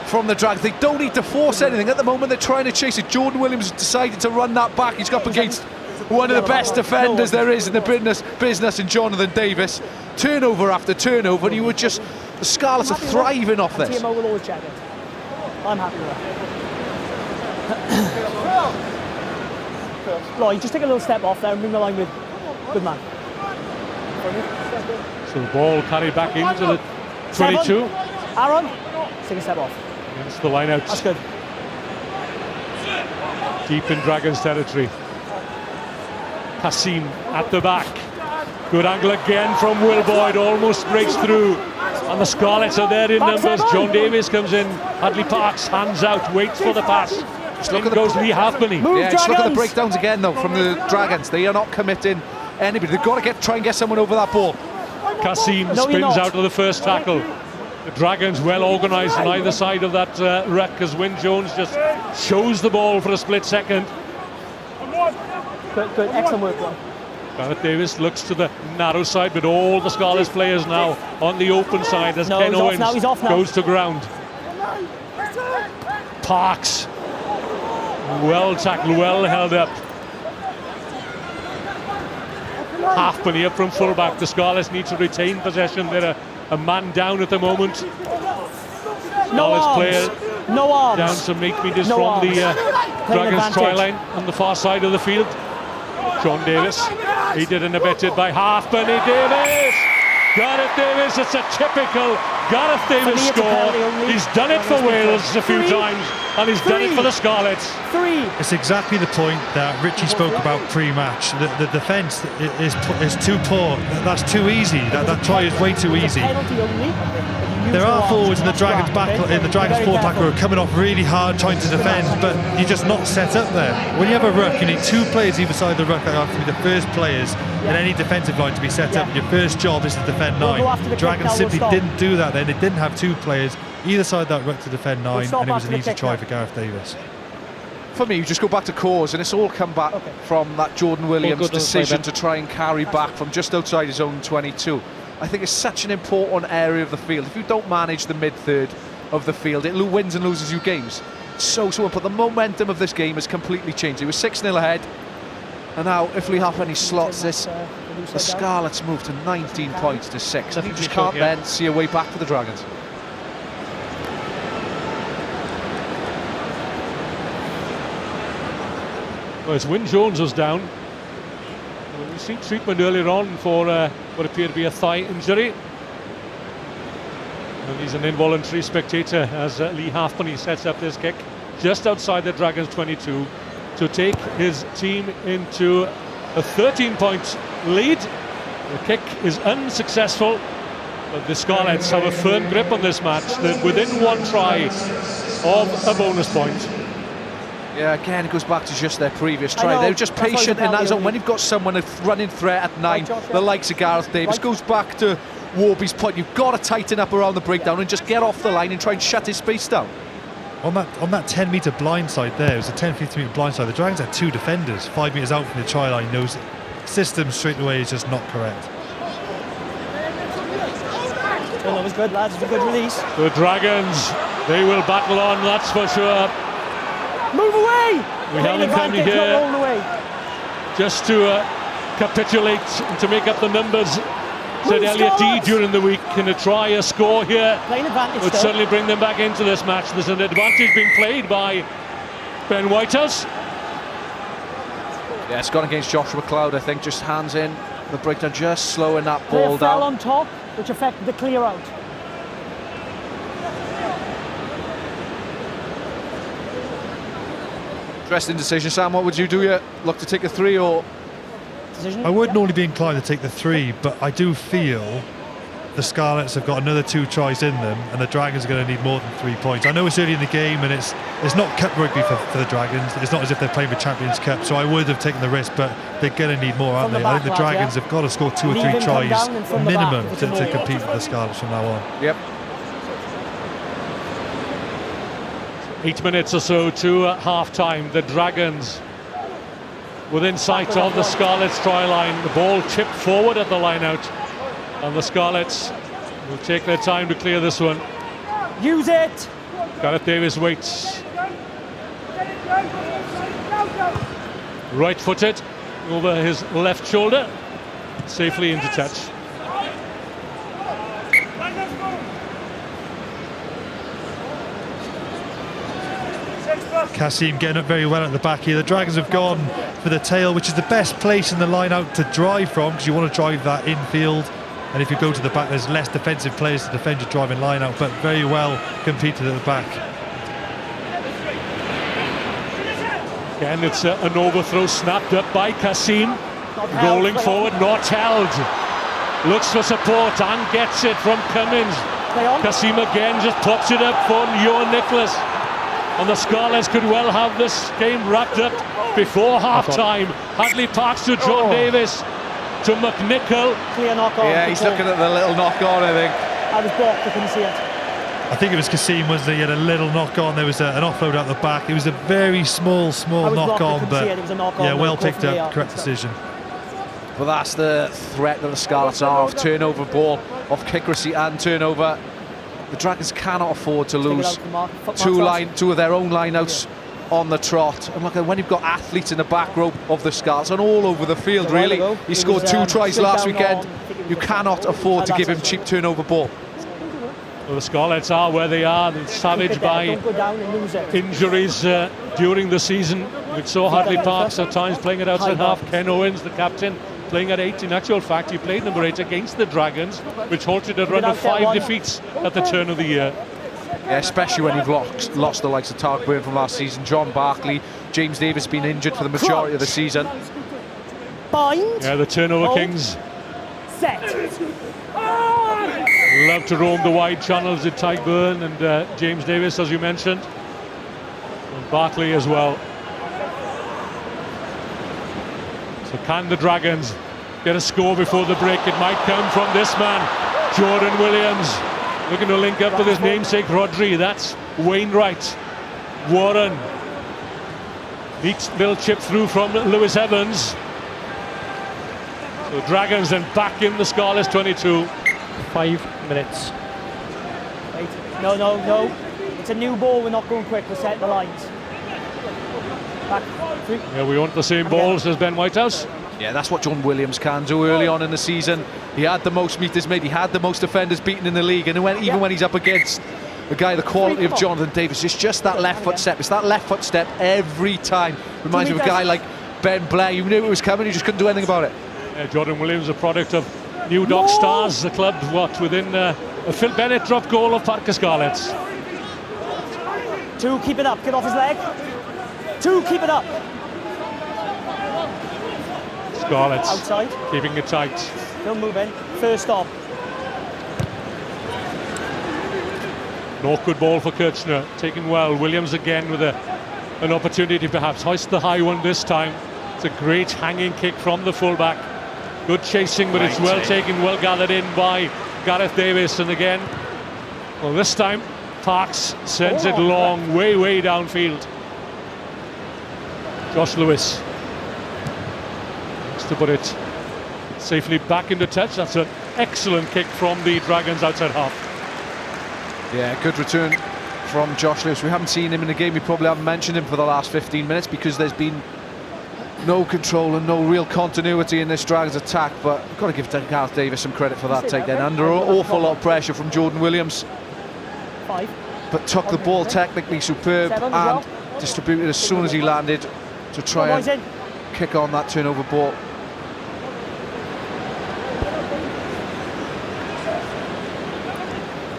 from the Dragons. They don't need to force anything. At the moment, they're trying to chase it. Jordan Williams decided to run that back. He's up against one of the best defenders there is in the business in Jonathan Davis. Turnover after turnover, and you would just... The Scarlets are thriving off this. TMO will always check it. I'm happy with that. Lloyd, just take a little step off there and bring the line with... Good man. So the ball carried back into the 22. Aaron, take a step off. Against the line out. That's good. Deep in Dragons territory. Kassim at the back. Good angle again from Will Boyd, almost breaks through. And the Scarlets are there in numbers. John Davis comes in. Hadley Parks hands out, waits for the pass. In goes Lee Halfpenny. Yeah, just look at the breakdowns again though from the Dragons. They are not committing anybody. They've got to try and get someone over that ball. Kassim spins out of the first tackle. The Dragons well organised on either side of that ruck as Wyn Jones just shows the ball for a split second. Good, excellent work, Ron. Gareth Davis looks to the narrow side, but all the Scarlets players now on the open side as Ken Owens goes to ground. Parks, well tackled, well held up. Halfpenny up from fullback. The Scarlets need to retain possession. They're a man down at the moment. Scarlets player down some 8 meters from the Dragons try line on the far side of the field. John Davis, aided and abetted by Halfpenny. Davis! Gareth Davis, it's a typical Gareth Davis score. He's done it for Wales a few times, and he's done it for the Scarlets. It's exactly the point that Richie spoke about pre-match. The defence is too poor. That's too easy. That try is way too easy. There are forwards in the Dragons forward pack who are coming off really hard trying to defend, but you're just not set up there. When you have a ruck, you need 2 players either side of the ruck that have to be the first players in any defensive line to be set up. Your first job is to defend 9. Dragons simply didn't do that then. They didn't have 2 players either side of that ruck to defend 9, and it was an easy try for Gareth Davis. For me, you just go back to cause, and it's all come back from that Jordan Williams decision to try and carry back from just outside his own 22. I think it's such an important area of the field. If you don't manage the mid-third of the field, it wins and loses you games. So important. The momentum of this game has completely changed. It was 6-0 ahead, and now if Lee Halfpenny slots this, the Scarlets move to 19 points to 6. And you just can't then see a way back for the Dragons. Well, as Wyn Jones was down, we received treatment earlier on for what appeared to be a thigh injury. And he's an involuntary spectator as Lee Halfpenny sets up this kick just outside the Dragons 22 to take his team into a 13-point lead. The kick is unsuccessful, but the Scarlets have a firm grip on this match. They're within 1 try of a bonus point. Yeah, again, it goes back to just their previous try. They were just patient in that zone. When you've got someone running threat at 9, the likes of Gareth Davis, goes back to Warby's point. You've got to tighten up around the breakdown and just get off the line and try and shut his space down. On that 10-metre blind side there, it was a 10-15-metre blind side. The Dragons had 2 defenders 5 metres out from the try line. Those systems straight away is just not correct. Well, that was good, lads. It was a good release. The Dragons, they will battle on, that's for sure. Move away! We haven't come here just to capitulate and to make up the numbers, said Elliot D during the week. Can they try a score here? Would certainly bring them back into this match. There's an advantage being played by Ben Whitehouse. Yeah, it's gone against Joshua Cloud, I think. Just hands in the breakdown, just slowing that ball fell down. on top, which affected the clear out. Interesting decision, Sam. What would you do? You look to take a 3 or? I would normally be inclined to take the 3, but I do feel the Scarlets have got another 2 tries in them, and the Dragons are going to need more than 3 points. I know it's early in the game, and it's not cup rugby for the Dragons. It's not as if they're playing for Champions Cup, so I would have taken the risk, but they're going to need more, aren't they? I think the Dragons have got to score 2 or 3 tries minimum to compete with the Scarlets from now on. Yep. 8 minutes or so to half-time. The Dragons within sight of the Scarlets try line. The ball chipped forward at the line-out, and the Scarlets will take their time to clear this one. Use it! Gareth Davis waits. Right-footed over his left shoulder, safely into touch. Kassim getting up very well at the back here. The Dragons have gone for the tail, which is the best place in the line out to drive from, because you want to drive that infield. And if you go to the back, there's less defensive players to defend your driving line out, but very well competed at the back. Again, it's an overthrow snapped up by Kasim. Rolling forward, not held. Looks for support and gets it from Cummins. Kasim again just pops it up for Johan Nicholas. And the Scarlets could well have this game wrapped up before half-time. Hadley Parks to John Davis, to McNichol. Clear knock on. Yeah, he's looking at the little knock on, I think. I was blocked, I couldn't see it. I think it was Kasim, was he had a little knock on. There was an offload out the back. It was a very small knock on, but yeah, well picked up, correct decision. But that's the threat that the Scarlets are of turnover ball, of kick and turnover. The Dragons cannot afford to lose two of their own lineouts on the trot. And look, when you've got athletes in the back row of the Scarlets and all over the field, really. He scored 2 tries last weekend. You cannot afford to give him cheap turnover ball. Well, the Scarlets are where they are. They're savaged by injuries during the season. We saw Hadley Parks at times playing it outside half. Ken Owens, the captain, playing at 8. In actual fact, he played number 8 against the Dragons, which halted a run of 5 defeats at the turn of the year. Yeah, especially when you've lost the likes of Tark Byrne from last season, John Barkley, James Davis been injured for the majority of the season. Bind. Yeah, the turnover kings. Set. Love to roam the wide channels with Tyke Byrne and James Davis, as you mentioned. And Barkley as well. So can the Dragons get a score before the break? It might come from this man, Jordan Williams. Looking to link up with his namesake Rodri. That's Wainwright. Warren. Neat little chip through from Lewis Evans. So Dragons then back in the Scarlets 22. 5 minutes. Wait. No. It's a new ball. We're not going quick. We're setting the lines. Back. 3. Yeah, we want the same balls as Ben Whitehouse. Yeah, that's what John Williams can do early on in the season. He had the most meters made, he had the most defenders beaten in the league, and even when he's up against a guy the quality of Jonathan Davis, it's just that left foot step. It's that left foot step every time. Reminds me of a guy like Ben Blair. You knew it was coming, you just couldn't do anything about it. Yeah, Jordan Williams, a product of New Dock Stars, the club within a Phil Bennett drop goal of Parker Scarlets. 2, keep it up, get off his leg. 2, keep it up. Scarlets Outside. keeping it tight. Don't move in. First stop. An awkward ball for Kirchner, taken well. Williams again with an opportunity perhaps hoist the high one this time. It's a great hanging kick from the fullback. Good chasing, but it's well taken, well gathered in by Gareth Davis. And again, well, this time Parks sends it long, way downfield. Josh Lewis to put it safely back into touch. That's an excellent kick from the Dragons outside half. Yeah, good return from Josh Lewis. We haven't seen him in the game. We probably haven't mentioned him for the last 15 minutes because there's been no control and no real continuity in this Dragons attack, but I've got to give Gareth Davis some credit for that takedown. Under an awful lot of pressure from Jordan Williams. 5. But took the ball technically superb and distributed as soon as he landed to try and kick on that turnover ball.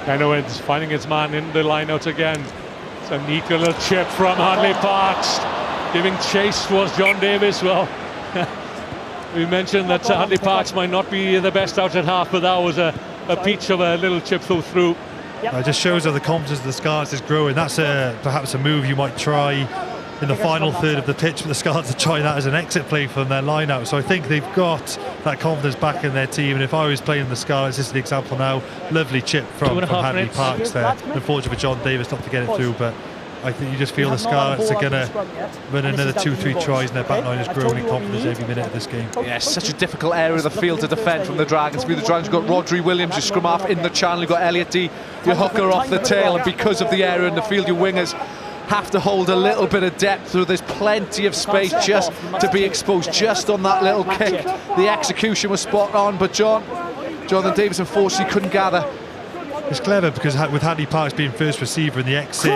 Ken Owens finding his man in the line-out again. It's a neat little chip from Hadley Parks, giving chase towards John Davis. Well, we mentioned that Hadley Parks might not be the best out at half, but that was a peach of a little chip through. It just shows how the confidence of the Scarlets is growing. That's perhaps a move you might try in the final third of the pitch, but the Scarlets are trying that as an exit play from their line-out. So I think they've got that confidence back in their team. And if I was playing the Scarlets, this is the example now. Lovely chip from Hadley Parks there. Unfortunate for John Davis not to get it through, but I think you just feel the Scarlets are going to run another 2-3 tries, and their back line is growing in confidence every minute of this game. Yeah, such a difficult area of the field to defend from the Dragons. The Dragons have got Rodri Williams, your scrum half, in the channel. You've got Elliot D, your hooker off the tail, and because of the area in the field, your wingers have to hold a little bit of depth, so there's plenty of space just to be exposed just on that little kick. The execution was spot on, but Jonathan Davis unfortunately couldn't gather. It's clever because with Hadley Parks being first receiver in the exit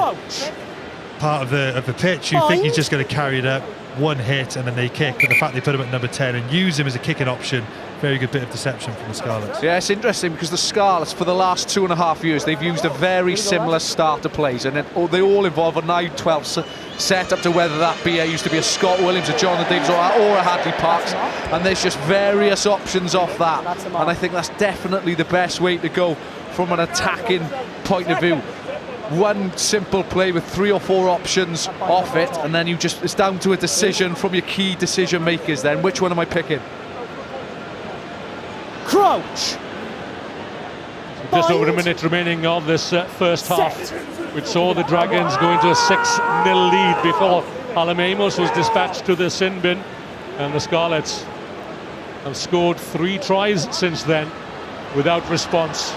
part of the pitch, you think he's just going to carry it up. one hit and then they kick, but the fact they put him at number 10 and use him as a kicking option, very good bit of deception from the Scarlets. Yeah, it's interesting because the Scarlets, for the last 2.5 years, they've used a very similar start to plays, and they all involve a 9-12 set up to whether that be used to be a Scott Williams, a Jonathan Davis, or a Hadley Parks, and there's just various options off that, and I think that's definitely the best way to go from an attacking point of view. One simple play with 3 or 4 options off it, and then it's down to a decision from your key decision makers then. Which one am I picking? Crouch. Just over a minute remaining of this first half, which saw the Dragons go into a 6-0 lead before Alem-Amos was dispatched to the sin bin, and the Scarlets have scored 3 tries since then without response.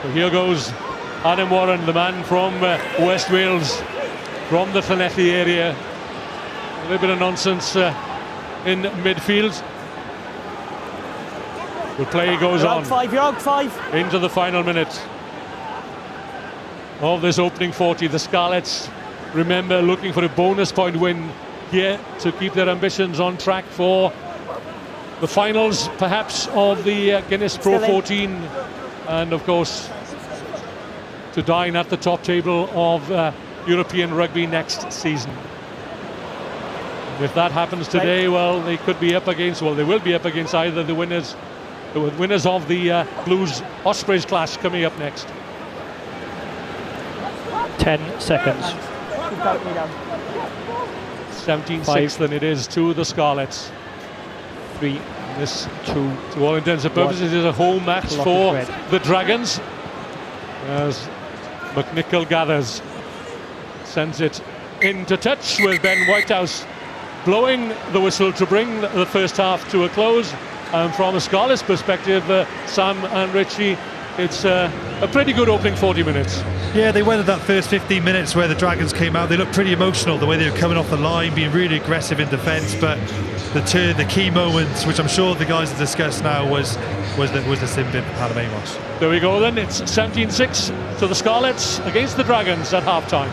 So here goes Adam Warren, the man from West Wales, from the Llanelli area. A little bit of nonsense in midfield. The play goes on You're out 5. into the final minute of this opening 40. The Scarlets, remember, looking for a bonus point win here to keep their ambitions on track for the finals, perhaps, of the Guinness Pro 14, and of course to dine at the top table of European rugby next season. If that happens today, well, they could be up against, well, they will be up against either the winners of the Blues Ospreys clash coming up next. 10 seconds. 17-6 than it is to the Scarlets. 3, This, 2, to all intents and purposes, is a home match Clock for is red. the Dragons, as McNichol gathers, sends it into touch with Ben Whitehouse blowing the whistle to bring the first half to a close. And from a Scarlets perspective, Sam and Richie, it's a pretty good opening 40 minutes. Yeah, they weathered that first 15 minutes where the Dragons came out. They looked pretty emotional, the way they were coming off the line, being really aggressive in defence. But the key moments, which I'm sure the guys have discussed now, was the sin bin from Alem-Amos. There we go then, it's 17-6 to the Scarlets against the Dragons at half-time.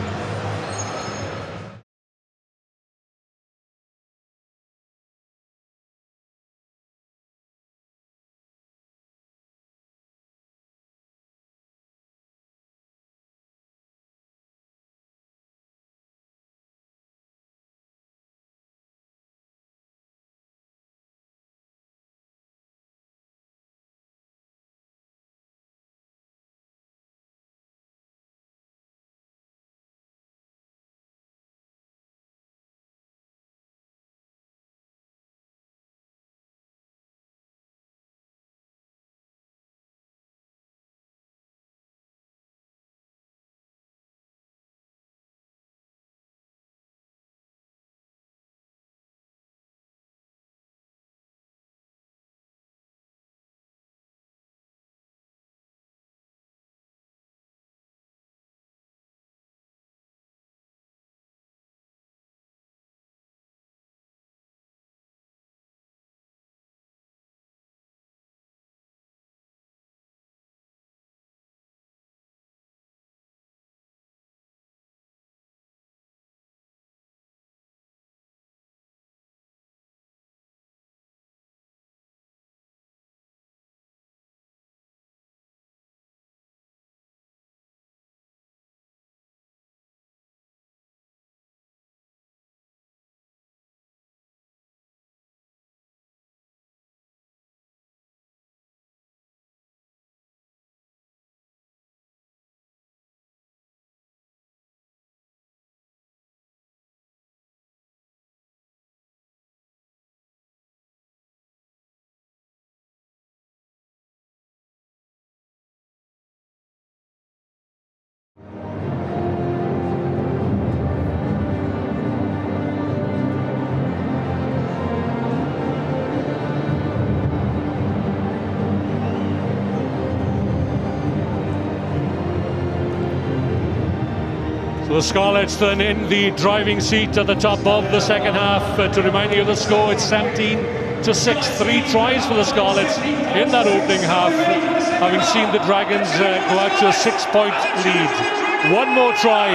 The Scarlets then in the driving seat at the top of the second half. To remind you of the score, it's 17-6. 3 tries for the Scarlets in that opening half, having seen the Dragons go out to a 6-point lead. One more try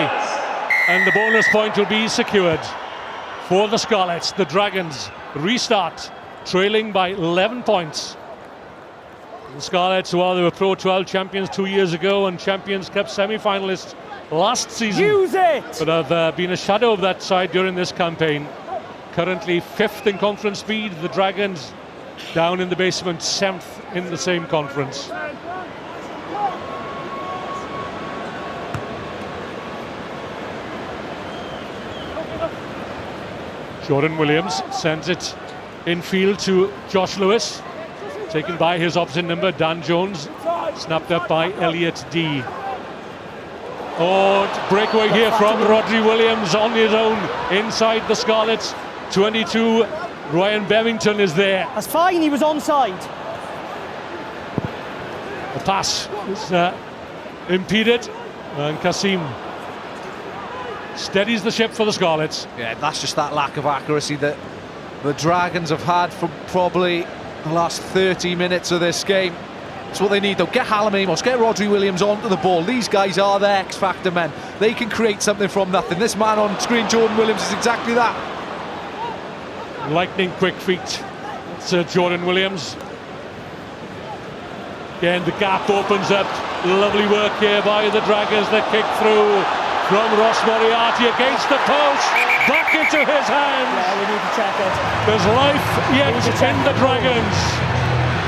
and the bonus point will be secured for the Scarlets. The Dragons restart, trailing by 11 points. The Scarlets, well, they were Pro 12 champions 2 years ago and Champions Cup semi-finalists last season. Use it! But have been a shadow of that side during this campaign. Currently 5th in conference speed. The Dragons down in the basement, 7th in the same conference. Jordan Williams sends it infield to Josh Lewis, taken by his opposite number, Dan Jones, snapped up by Elliot D. Oh, breakaway here from Rodri Williams on his own inside the Scarlets. 22, Ryan Bevington is there. That's fine, he was onside. The pass is impeded, and Kasim steadies the ship for the Scarlets. Yeah, that's just that lack of accuracy that the Dragons have had for probably the last 30 minutes of this game. It's what they need though. Get Hallam Amos, get Rodri Williams onto the ball. These guys are the X-Factor men. They can create something from nothing. This man on screen, Jordan Williams, is exactly that. Lightning quick feet. It's Jordan Williams. Again, the gap opens up. Lovely work here by the Dragons. The kick through from Ross Moriarty against the post. Back into his hands. Yeah, we need to check it. There's life yet in the Dragons.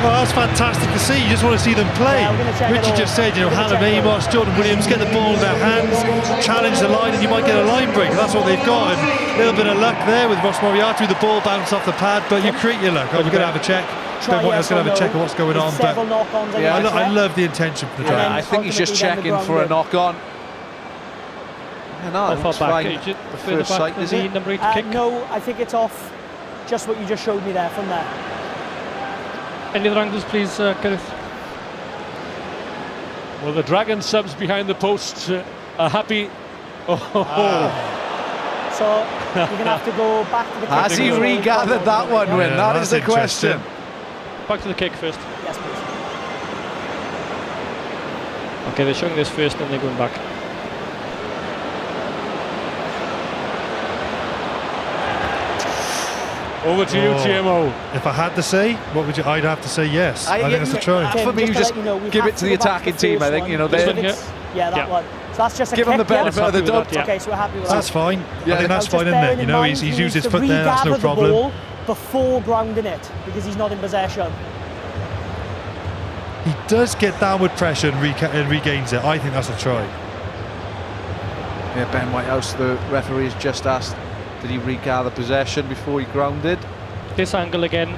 Well, that's fantastic to see. You just want to see them play. Yeah, we're gonna check it Richie all. just said, We're gonna Hallam check it all. Amos, Jordan Williams, get the ball in their hands, challenge the line, and you might get a line break. That's what they've got. And a little bit of luck there with Ross Moriarty, with the ball bounce off the pad, but you create your luck. Oh, we're going to have a check. Ben White's going to have a check of what's going on. But Yeah, I love the intention for the Yeah, Dragons. I think he's just ultimately then checking the for a ground knock-on. Yeah, no, How it far looks back? fine. Is it The further first back sight, than is the it? number 8 kick? No, I think it's off just what you just showed me there from there. Any other angles, please, Gareth? Well, the Dragon subs behind the post are happy. So you're going to have to go back to the kick. Has he regathered that one, Win? Yeah, That is the that's question. interesting. Back to the kick first. Yes, please. Okay, they're showing this first, then they're going back. Over to you, TMO. If I had to say, what would you? I'd have to say yes. I think that's a try. For me, Tim, just to let you know, we give have it to the go back attacking the team. I first think, one. you know, This they one here? Yeah, that Yeah. one. So that's just a give kick, him the benefit yeah? of the Happy with doubt. that, yeah. Okay, so we're happy with That's that. fine. Yeah, I think that's Now, just fine, isn't bearing it? You in know, mind, he's he used needs his to foot there. That's no regather the problem. ball before grounding it because he's not in possession. He does get downward pressure and regains it. I think that's a try. Yeah, Ben Whitehouse, the referee, has just asked, did he regather possession before he grounded? This angle again.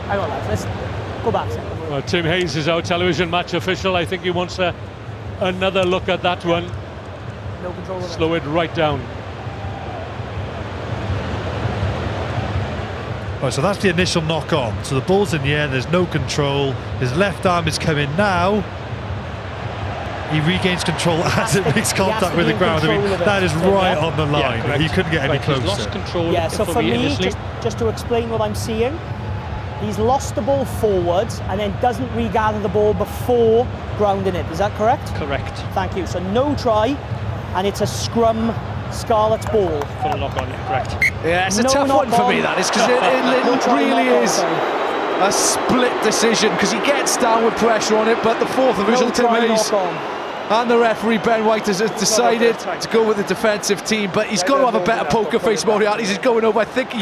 Hang on, lads. Let's go back. Well, Tim Hayes is our television match official. I think he wants another look at that one. No control of it. Slow it right down. Right, so that's the initial knock on. So the ball's in the air, there's no control. His left arm is coming now. He regains control as it makes contact with the ground. I mean, that is right on the line. correct. He couldn't get any Right, he's closer. lost control Yeah, so for me, initially. just to explain what I'm seeing, he's lost the ball forwards and then doesn't regather the ball before grounding it. Is that correct? Correct. Thank you. So no try, and it's a scrum Scarlets ball. For the knock on, yeah, correct. Yeah, it's a No tough one for knock me, on. that is, because No it try, really knock on, is sorry. a split decision, because he gets downward pressure on it, but the fourth official, No Tim try, Hayes, knock on. and the referee, Ben White, has decided to go with the defensive team, but he's got to have a better poker face. Moriarty's is going over. I think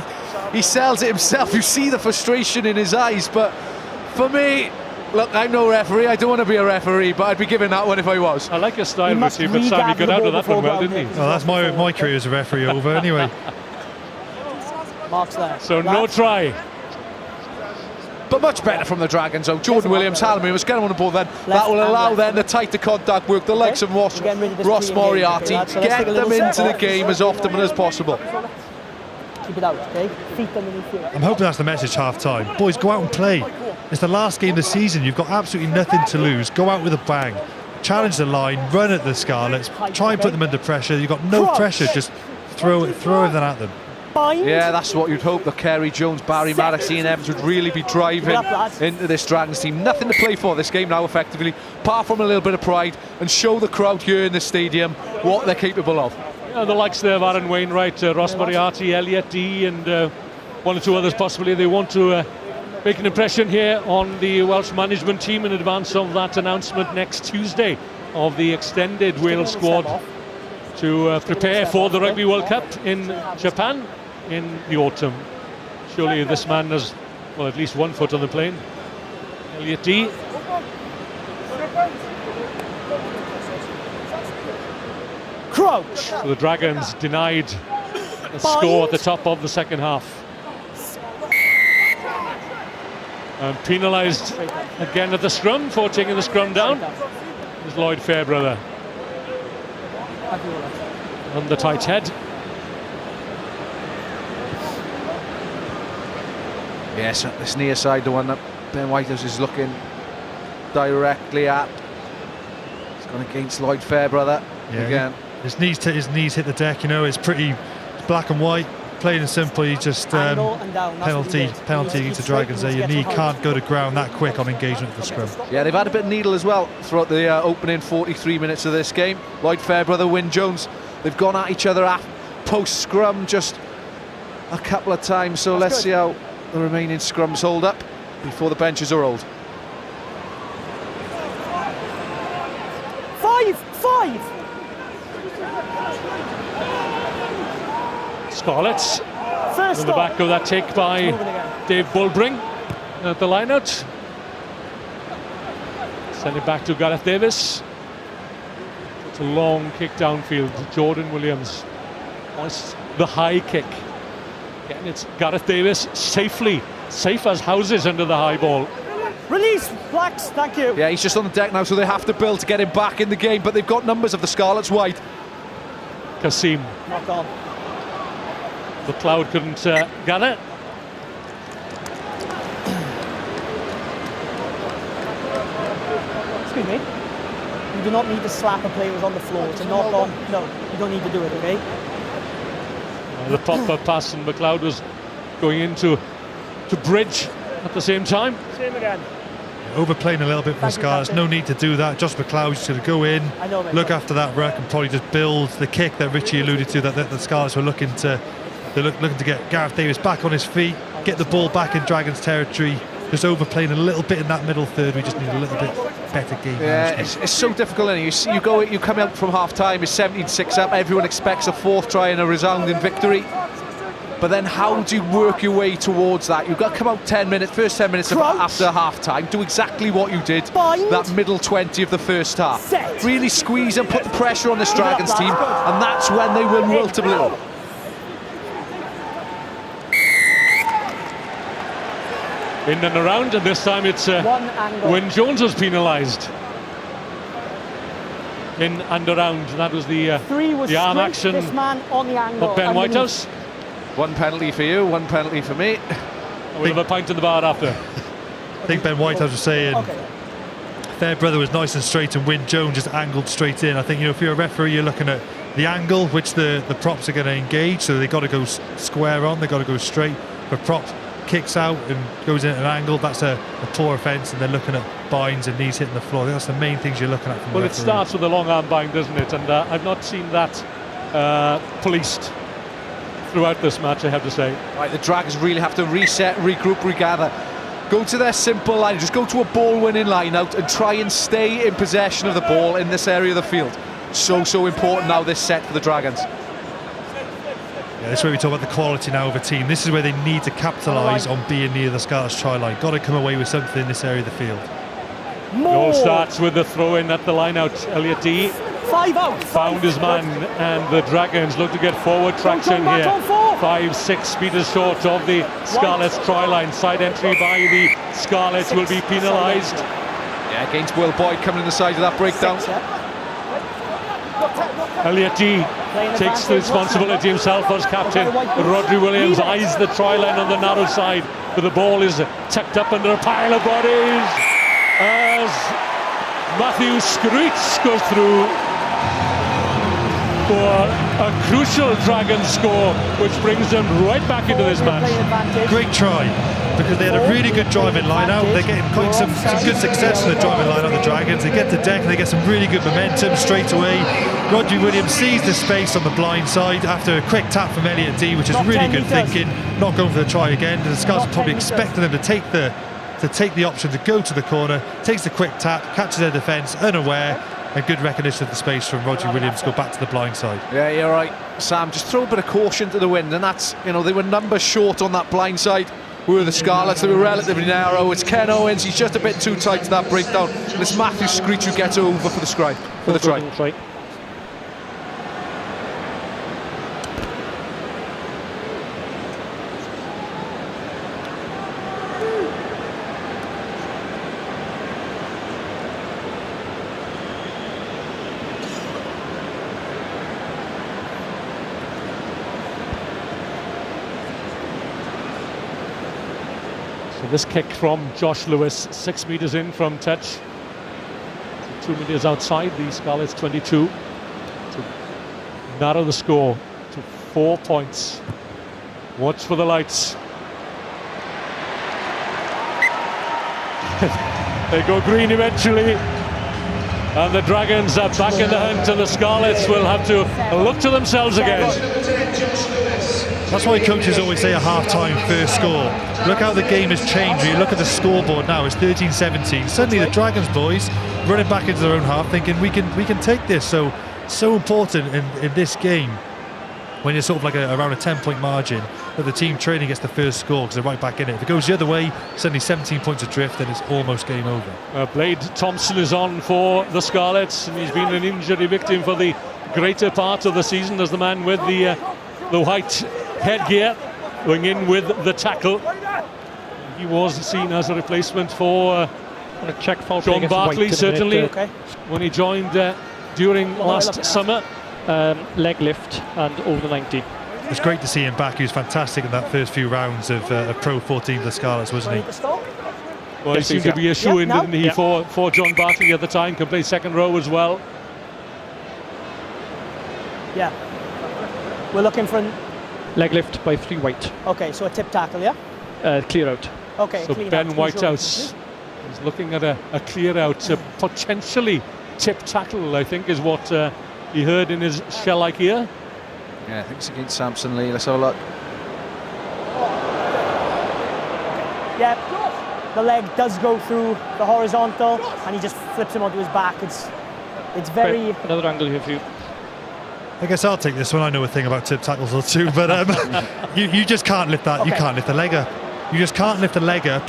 he sells it himself. You see the frustration in his eyes, but for me, look, I'm no referee. I don't want to be a referee, but I'd be giving that one if I was. I like your style, He must Richie, but Sammy regather got the out ball of that one before well, didn't he? grounding. Well, that's my career as a referee over anyway. Mark's there. So no Lads, try. But much better from the Dragons. So Jordan Williams, Hallam Amos, get him on the ball then. That will and allow left. then the tighter contact work, the likes of Ross We're getting rid of this pre-engagement, Moriarty. okay, lads, so let's Get take a little them into step the off. game as often as possible. Keep it out, okay? Feet underneath you. I'm hoping that's the message half time. Boys, go out and play. It's the last game of the season. You've got absolutely nothing to lose. Go out with a bang. Challenge the line, run at the Scarlets, try and put them under pressure. You've got no pressure, just throw everything at them. Bind. Yeah, that's what you'd hope. The Kerry Jones, Barry Maddox, Ian Evans would really be driving Keep it up, lads. into this Dragons team. Nothing to play for this game now, effectively, apart from a little bit of pride, and show the crowd here in the stadium what they're capable of. The likes there of Aaron Wainwright, Ross Moriarty, Elliot Dee, and one or two others possibly. They want to make an impression here on the Welsh management team in advance of that announcement next Tuesday of the extended Wales squad to prepare for the Rugby World Cup in Japan in the autumn. Surely this man has, well, at least 1 foot on the plane. Elliot Dee. Crouch. So the Dragons denied a score at the top of the second half. And penalised again at the scrum for taking the scrum down is Lloyd Fairbrother. On the tight head. Yes, this near side, the one that Ben Whitehouse is looking directly at. It's gone against Lloyd Fairbrother again. His knees hit the deck, you know, it's pretty black and white, plain and simple. You just penalty to Dragons there. Your knee can't go to ground that quick on engagement of the scrum. Yeah, they've had a bit of needle as well throughout the opening 43 minutes of this game. Lloyd Fairbrother, Wyn Jones, they've gone at each other at post scrum just a couple of times, so let's see how the remaining scrums hold up before the benches are rolled. 5. Scarlets on the back of that take by Dave Bulbring at the line-out. Send it back to Gareth Davis. It's a long kick downfield. Jordan Williams wants the high kick. Again, it's Gareth Davis safe as houses under the high ball. Release, Blacks, thank you. Yeah, he's just on the deck now, so they have to build to get him back in the game, but they've got numbers of the Scarlets wide. Kasim. Knock on. McLeod couldn't gather. Excuse me. You do not need to slap a player who's on the floor to knock on. No, you don't need to do it, okay? The proper pass, and McLeod was going into bridge at the same time. Same again. Overplaying a little bit from the Scarlets, no need to do that. Josh McLeod's going to go in, look after that ruck and probably just build the kick that Richie alluded to, that the Scarlets were looking to get Gareth Davis back on his feet, get the ball back in Dragons territory. Just overplaying a little bit in that middle third. We just need a little bit better game. Yeah, it's so difficult. And you come out from half time, it's 17-6 up. Everyone expects a fourth try and a resounding victory. But then how do you work your way towards that? You've got to come out first 10 minutes after half time, do exactly what you did that middle 20 of the first half. Really squeeze and put the pressure on this Dragons team, and that's when they will wilt a little. In and around, and this time it's Wyn Jones was penalised. In and around, that was the arm action this man on the angle of Ben Whitehouse. One penalty for you, one penalty for me. We'll have a pint in the bar after. I think Ben Whitehouse was saying Fairbrother was nice and straight and Wyn Jones just angled straight in. I think, you know, if you're a referee, you're looking at the angle which the props are going to engage, so they've got to go square on, they've got to go straight. The prop kicks out and goes in at an angle, that's a poor offence, and they're looking at binds and knees hitting the floor. I think that's the main things you're looking at from the referee. It starts with a long arm bind, doesn't it? And I've not seen that policed throughout this match, I have to say. Right, the Dragons really have to reset, regroup, regather. Go to their simple line, just go to a ball-winning line-out and try and stay in possession of the ball in this area of the field. So important now, this set for the Dragons. Yeah, this is where we talk about the quality now of a team. This is where they need to capitalise on being near the Scarlets try line. Got to come away with something in this area of the field. It all starts with the throw-in at the line-out. Elliot Dee 5 out. found his man, and the Dragons look to get forward traction here. 5-6 metres short of the Scarlets try line. Side entry by the Scarlets will be penalised. Yeah, against Will Boyd coming in the side of that breakdown. Elliot Dee takes the responsibility himself as captain. Rodri Williams eyes the try line on the narrow side, but the ball is tucked up under a pile of bodies as Matthew Screech goes through for a crucial Dragons score, which brings them right back into this match. Great try. because they had a really good driving line out. They're getting quite some good success in the driving line out, the Dragons. They get to deck and they get some really good momentum straight away. Rodri Williams sees the space on the blind side after a quick tap from Elliot D, which is really good thinking, not going for the try again. The Scarlets are probably expecting them to take the option to go to the corner, takes the quick tap, catches their defence unaware, and good recognition of the space from Rodri Williams to go back to the blind side. Yeah, you're right, Sam. Just throw a bit of caution to the wind, and that's, you know, they were numbers short on that blind side. We were the Scarlets, they were relatively narrow. It's Ken Owens, he's just a bit too tight to that breakdown, and it's Matthew Screech who gets over for the try. This kick from Josh Lewis, 6 metres in from touch, 2 metres outside the Scarlets 22, to narrow the score to 4 points. Watch for the lights. They go green eventually, and the Dragons are back in the hunt, and the Scarlets will have to look to themselves again. That's why coaches always say a half-time first score. Look how the game has changed. When you look at the scoreboard now, it's 13-17. Suddenly the Dragons boys running back into their own half, thinking we can take this. So important in this game, when you're sort of like around a 10-point margin, that the team training gets the first score because they're right back in it. If it goes the other way, suddenly 17 points adrift, and it's almost game over. Blade Thompson is on for the Scarlets, and he's been an injury victim for the greater part of the season as the man with the white headgear going in with the tackle. He was seen as a replacement for John Barkley, certainly, when he joined during last summer. Leg lift and over 90. It's great to see him back. He was fantastic in that first few rounds of Pro 14 for the Scarlets, wasn't he? Well, he seemed to be a shoe-in, didn't he, for John Barkley at the time. Can play second row as well. Yeah. We're looking for Leg lift by 3 white. Okay, so a tip tackle, yeah? Clear out. Okay, so Ben Whitehouse is looking at a clear out, a potentially tip tackle, I think, is what he heard in his shell-like ear. Yeah, I think it's against Samson Lee. Let's have a look. Yeah, the leg does go through the horizontal, and he just flips him onto his back. It's very... Another angle here for you. I guess I'll take this one. I know a thing about tip tackles or two, but you just can't lift that. Okay. You can't lift the leg up. You just can't lift the leg up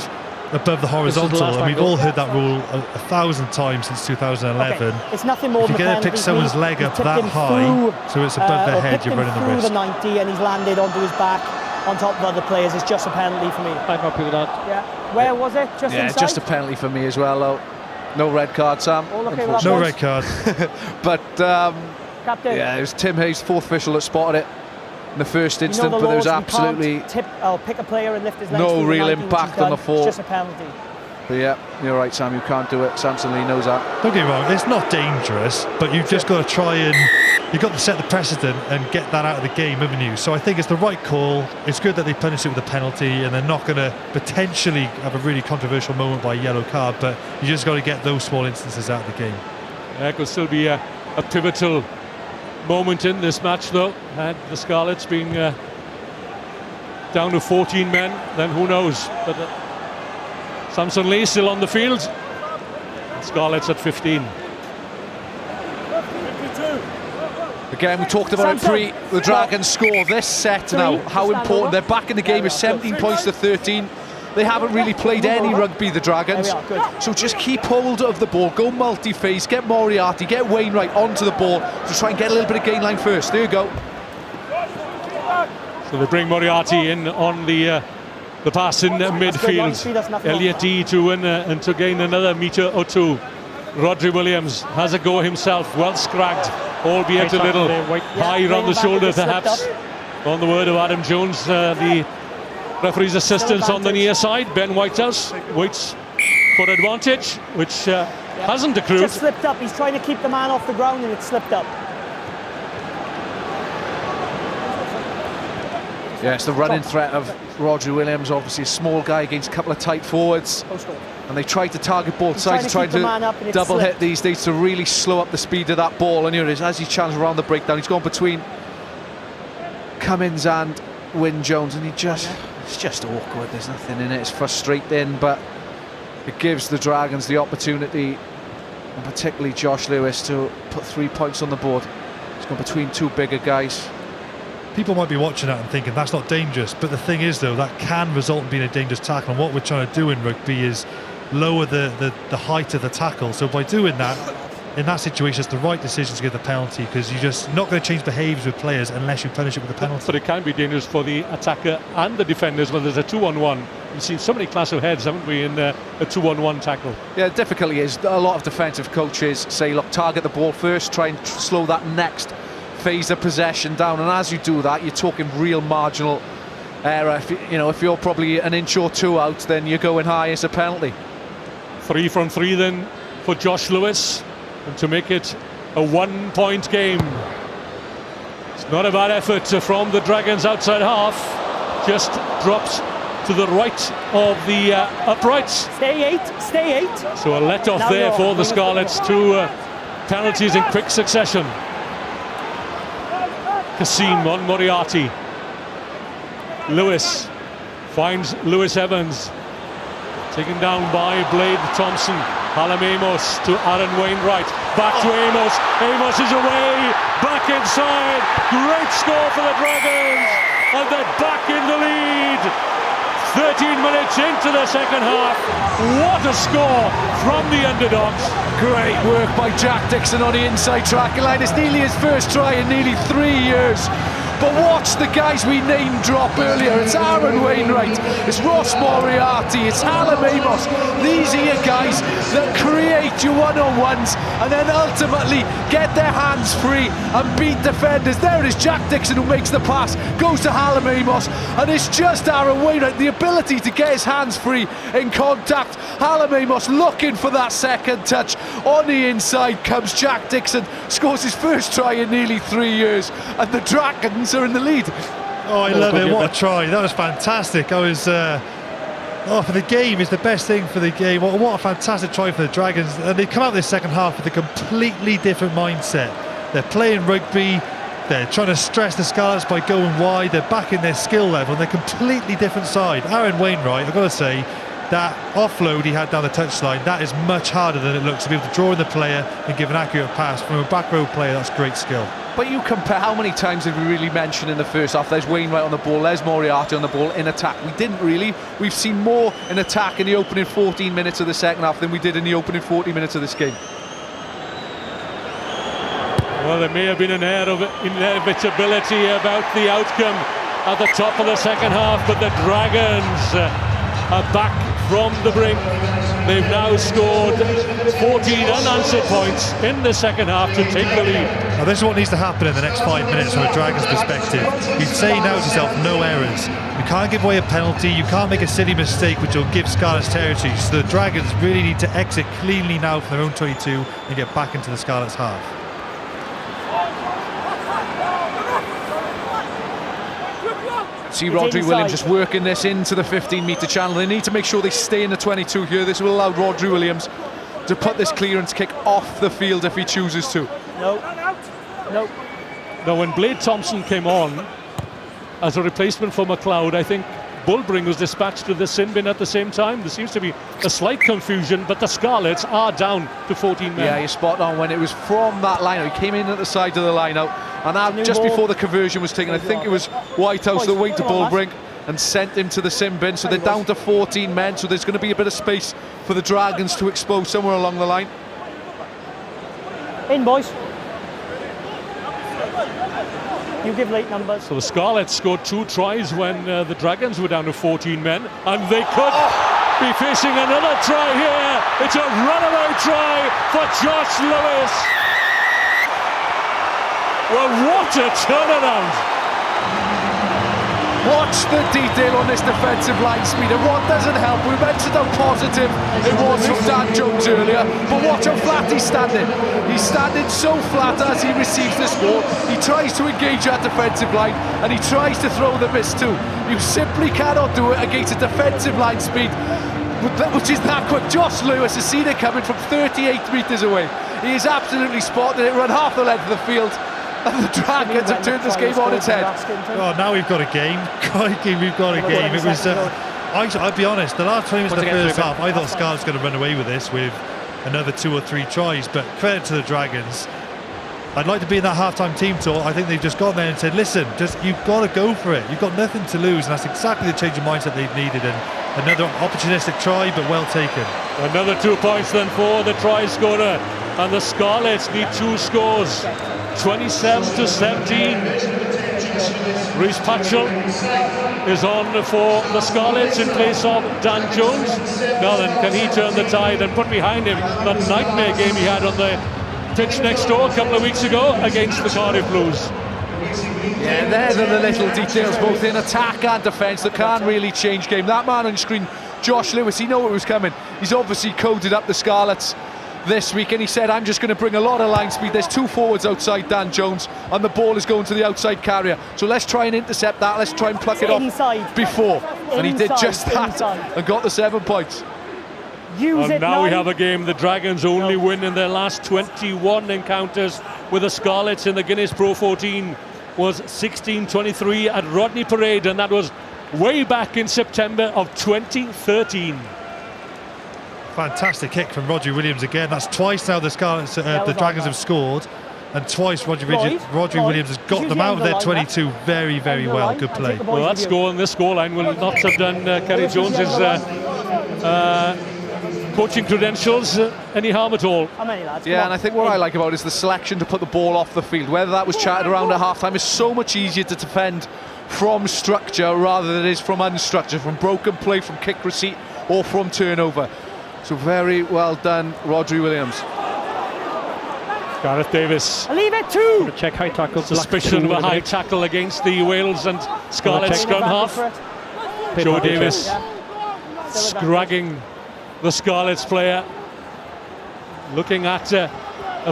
above the horizontal, and we've all heard that rule 1,000 times since 2011. Okay. It's nothing more than if you're going to pick someone's leg up that high, so it's above their head, you're running the risk. Through the 90, and he's landed onto his back on top of other players. It's just a penalty for me. I'm happy with that. Yeah. Where was it? Just inside? Just a penalty for me as well, though. No red card, Sam. No red card. But Captain. Yeah, it was Tim Hayes, fourth official, that spotted it in the first instant, but there was absolutely pick a player and lift his legs no real impact on the fall. It's just a penalty. But yeah, you're right, Sam, you can't do it. Samson Lee knows that. Don't get me wrong, it's not dangerous, but you've just got to try and you've got to set the precedent and get that out of the game, haven't you? So I think it's the right call. It's good that they punish it with a penalty, and they're not going to potentially have a really controversial moment by a yellow card, but you just got to get those small instances out of the game. Yeah, it could still be a pivotal moment in this match, though. Had the Scarlets been down to 14 men, then who knows? But Samson Lee still on the field. Scarlets at 15. Again, we talked about it pre. The Dragons score this set now. How important they're back in the game. Is 17 points to 13. They haven't really played any rugby, the Dragons. So just keep hold of the ball, go multi-phase, get Moriarty, get Wainwright onto the ball to try and get a little bit of gain line first. There you go. So they bring Moriarty in on the pass in midfield. Elliot D to win and to gain another metre or two. Rodri Williams has a go himself, well scragged, albeit a little higher on the shoulder perhaps. On the word of Adam Jones, the referee's assistants on the near side. Ben Whitehouse waits for advantage, which hasn't accrued. Just slipped up. He's trying to keep the man off the ground, and it slipped up. Yeah, it's the running threat of Rodri Williams, obviously a small guy against a couple of tight forwards. And they tried to target both sides, trying to double hit these days to really slow up the speed of that ball. And here it is, as he challenged around the breakdown, he's gone between Cummins and Wyn Jones, and it's just awkward, there's nothing in it, it's frustrating, but it gives the Dragons the opportunity, and particularly Josh Lewis, to put 3 points on the board. He's gone between two bigger guys. People might be watching that and thinking that's not dangerous, but the thing is though, that can result in being a dangerous tackle, and what we're trying to do in rugby is lower the height of the tackle. So by doing that, in that situation, it's the right decision to give the penalty, because you're just not going to change behaviours with players unless you punish it with a penalty. But it can be dangerous for the attacker and the defenders when there's a 2-on-1. We've seen so many clash of heads, haven't we, in a 2-on-1 tackle? Yeah, the difficulty is a lot of defensive coaches say, look, target the ball first, try and slow that next phase of possession down, and as you do that, you're talking real marginal error. If you're probably an inch or two out, then you're going high as a penalty. 3 from 3 then for Josh Lewis, and to make it a 1-point game. It's not a bad effort from the Dragons outside half. Just drops to the right of the uprights. Stay 8. So a let-off now there for the Scarlets. 2 penalties in quick succession. Kassim on Moriarty. Lewis finds Lewis Evans. Taken down by Blade Thompson. Hallam Amos to Aaron Wainwright. Back to Amos. Amos is away. Back inside. Great score for the Dragons. And they're back in the lead. 13 minutes into the second half. What a score from the underdogs. Great work by Jack Dixon on the inside tracking line. It's nearly his first try in nearly 3 years. But watch the guys we name drop earlier. It's Aaron Wainwright, it's Ross Moriarty, it's Hallam Amos. These are your guys that create your one-on-ones and then ultimately get their hands free and beat defenders. There it is, Jack Dixon who makes the pass, goes to Hallam Amos, and it's just Aaron Wainwright, the ability to get his hands free in contact. Hallam Amos looking for that second touch. On the inside comes Jack Dixon, scores his first try in nearly 3 years, and the Dragons are in the lead. Oh, I love it. What a try. That was fantastic. I was for the game, it's the best thing for the game. What a fantastic try for the Dragons. And they come out this second half with a completely different mindset. They're playing rugby, they're trying to stress the Scarlets by going wide, they're back in their skill level, and they're a completely different side. Aaron Wainwright, I've got to say, that offload he had down the touchline, that is much harder than it looks, to be able to draw in the player and give an accurate pass from a back row player. That's great skill. But you compare, how many times have we really mentioned in the first half, there's Wainwright on the ball, there's Moriarty on the ball in attack? We didn't really. We've seen more in attack in the opening 14 minutes of the second half than we did in the opening 40 minutes of this game. Well, there may have been an air of inevitability about the outcome at the top of the second half, but the Dragons are back from the brink. They've now scored 14 unanswered points in the second half to take the lead. Now this is what needs to happen in the next 5 minutes from a Dragons perspective. You say now to yourself, no errors. You can't give away a penalty, you can't make a silly mistake which will give Scarlets territory. So the Dragons really need to exit cleanly now from their own 22 and get back into the Scarlets half. See Rodri Williams just working this into the 15-metre channel. They need to make sure they stay in the 22 here. This will allow Rodri Williams to put this clearance kick off the field if he chooses to. No. Now, when Blade Thompson came on as a replacement for McLeod, I think Bullbring was dispatched to the sin bin at the same time. There seems to be a slight confusion, but the Scarlets are down to 14 men. Yeah, you're spot on. When it was from that line-out, he came in at the side of the line-out, and now, just before the conversion was taken, I think it was Whitehouse that went to Bullbring and sent him to the sin bin. So they're down to 14 men, so there's going to be a bit of space for the Dragons to expose somewhere along the line. In, boys. You give late numbers. So the Scarlets scored 2 tries when the Dragons were down to 14 men, and they could be facing another try here. It's a runaway try for Josh Lewis. Well, what a turnaround. Watch the detail on this defensive line speed, and what doesn't help, we mentioned how positive it was from Dan Jones earlier, but watch how flat he's standing. He's standing so flat as he receives this ball. He tries to engage that defensive line, and he tries to throw the miss too. You simply cannot do it against a defensive line speed which is that quick. Josh Lewis has seen it coming from 38 metres away. He is absolutely spotted it, run half the length of the field. And the Dragons have turned this game on its head. Oh, now we've got a game. Crikey, we've got a game. It was. I'll be honest. The last 20 minutes of the first half, I thought Scarlets were going to run away with this with another 2 or 3 tries. But credit to the Dragons. I'd like to be in that half-time team talk. I think they've just gone there and said, "Listen, you've got to go for it. You've got nothing to lose," and that's exactly the change of mindset they've needed. And another opportunistic try, but well taken. Another 2 points then for the try scorer, and the Scarlets need 2 scores. 27-17. Reece Patchell is on for the Scarlets in place of Dan Jones. Now then, can he turn the tide and put behind him that nightmare game he had on the pitch next door a couple of weeks ago against the Cardiff Blues? Yeah, they're the little details, both in attack and defence, that can't really change game. That man on your screen, Josh Lewis, he knew it was coming. He's obviously coded up the Scarlets this week, and he said, "I'm just going to bring a lot of line speed. There's 2 forwards outside Dan Jones, and the ball is going to the outside carrier. So let's try and intercept that. Let's try and pluck it off before." And he did just that and got the 7 points. And now we have a game. The Dragons only win in their last 21 encounters with the Scarlets in the Guinness Pro 14 was 16-23 at Rodney Parade, and that was way back in September of 2013. Fantastic kick from Rodri Williams again. That's twice now the Scarlets, the Dragons have scored, and twice Rodri Williams has got them out of their 22 very, very well. Good play. Well, that score and this scoreline will not have done Kerry Jones's coaching credentials any harm at all. Yeah, and I think what I like about it is the selection to put the ball off the field. Whether that was chatted around at half-time, is so much easier to defend from structure rather than it is from unstructured, from broken play, from kick receipt or from turnover. So very well done, Rodri Williams. Gareth Davis. I'll leave it too. Check high tackle. Suspicion of a high tackle against the Wales and Scarlet scrum half. Joe Davis scragging the Scarlets player. Looking at a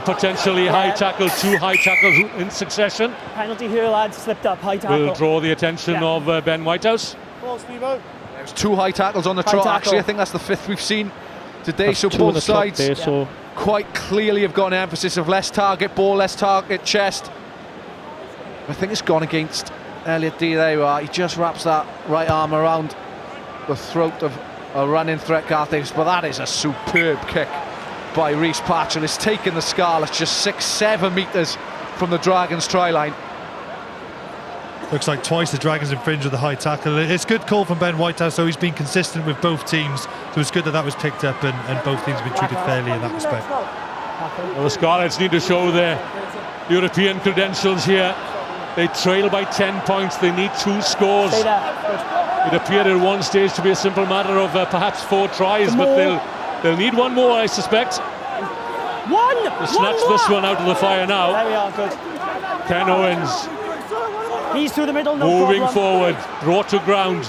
potentially high tackle, 2 high tackles in succession. Penalty here, lads, slipped up, high tackle. Will draw the attention of Ben Whitehouse. There's 2 high tackles on the trot. Actually, I think that's the 5th we've seen today. That's so both sides there, so quite clearly have got an emphasis of less target ball, less target chest. I think it's gone against Elliot D. There you are. He just wraps that right arm around the throat of a running threat, Gareth Davis. But that is a superb kick by Reece Patchell. It's taken the Scarlets just 6-7 metres from the Dragons' try line. Looks like twice the Dragons infringed with the high tackle. It's a good call from Ben Whitehouse, so he's been consistent with both teams. So it's good that that was picked up, and both teams have been treated fairly in that respect. Well, the Scarlets need to show their European credentials here. They trail by 10 points. They need 2 scores. It appeared at one stage to be a simple matter of perhaps 4 tries, but they'll need 1 more, I suspect. To snatch this one out of the fire now. There we are, good. Ken Owens. He's through the middle, no moving problem. forward, brought to ground.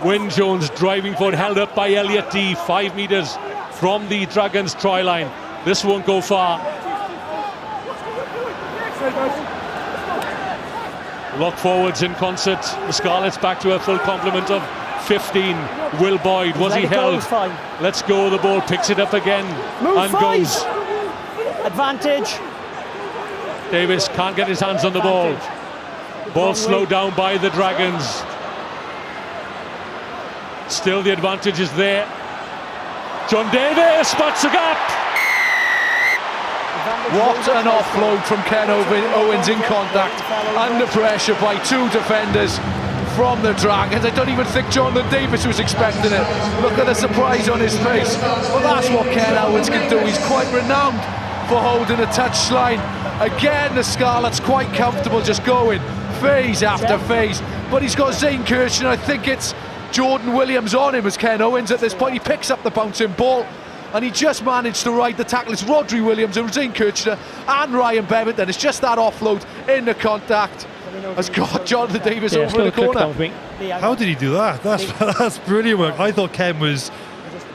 Wyn Jones driving forward, held up by Elliot D, 5 metres from the Dragons' try line. This won't go far. Lock forwards in concert. The Scarlets back to a full complement of 15. Will Boyd, was he held? Let's go, the ball picks it up again and goes. Advantage. Davis can't get his hands on the ball. Ball slowed down by the Dragons. Still the advantage is there. John Davis spots a gap. What an offload from Ken Owens in contact, under pressure by 2 defenders from the Dragons. I don't even think Jonathan Davis was expecting it. Look at the surprise on his face. Well, that's what Ken Owens can do. He's quite renowned for holding a touchline. Again, the Scarlets quite comfortable just going phase after phase. But he's got Zane Kirchner. I think it's Jordan Williams on him as Ken Owens at this point. He picks up the bouncing ball and he just managed to ride the tackle. It's Rodri Williams and Zane Kirchner and Ryan Bevington. It's just that offload in the contact. has got Jonathan Davis Yeah, over still in a the click corner. down for me. How did he do that? That's brilliant work. I thought Ken was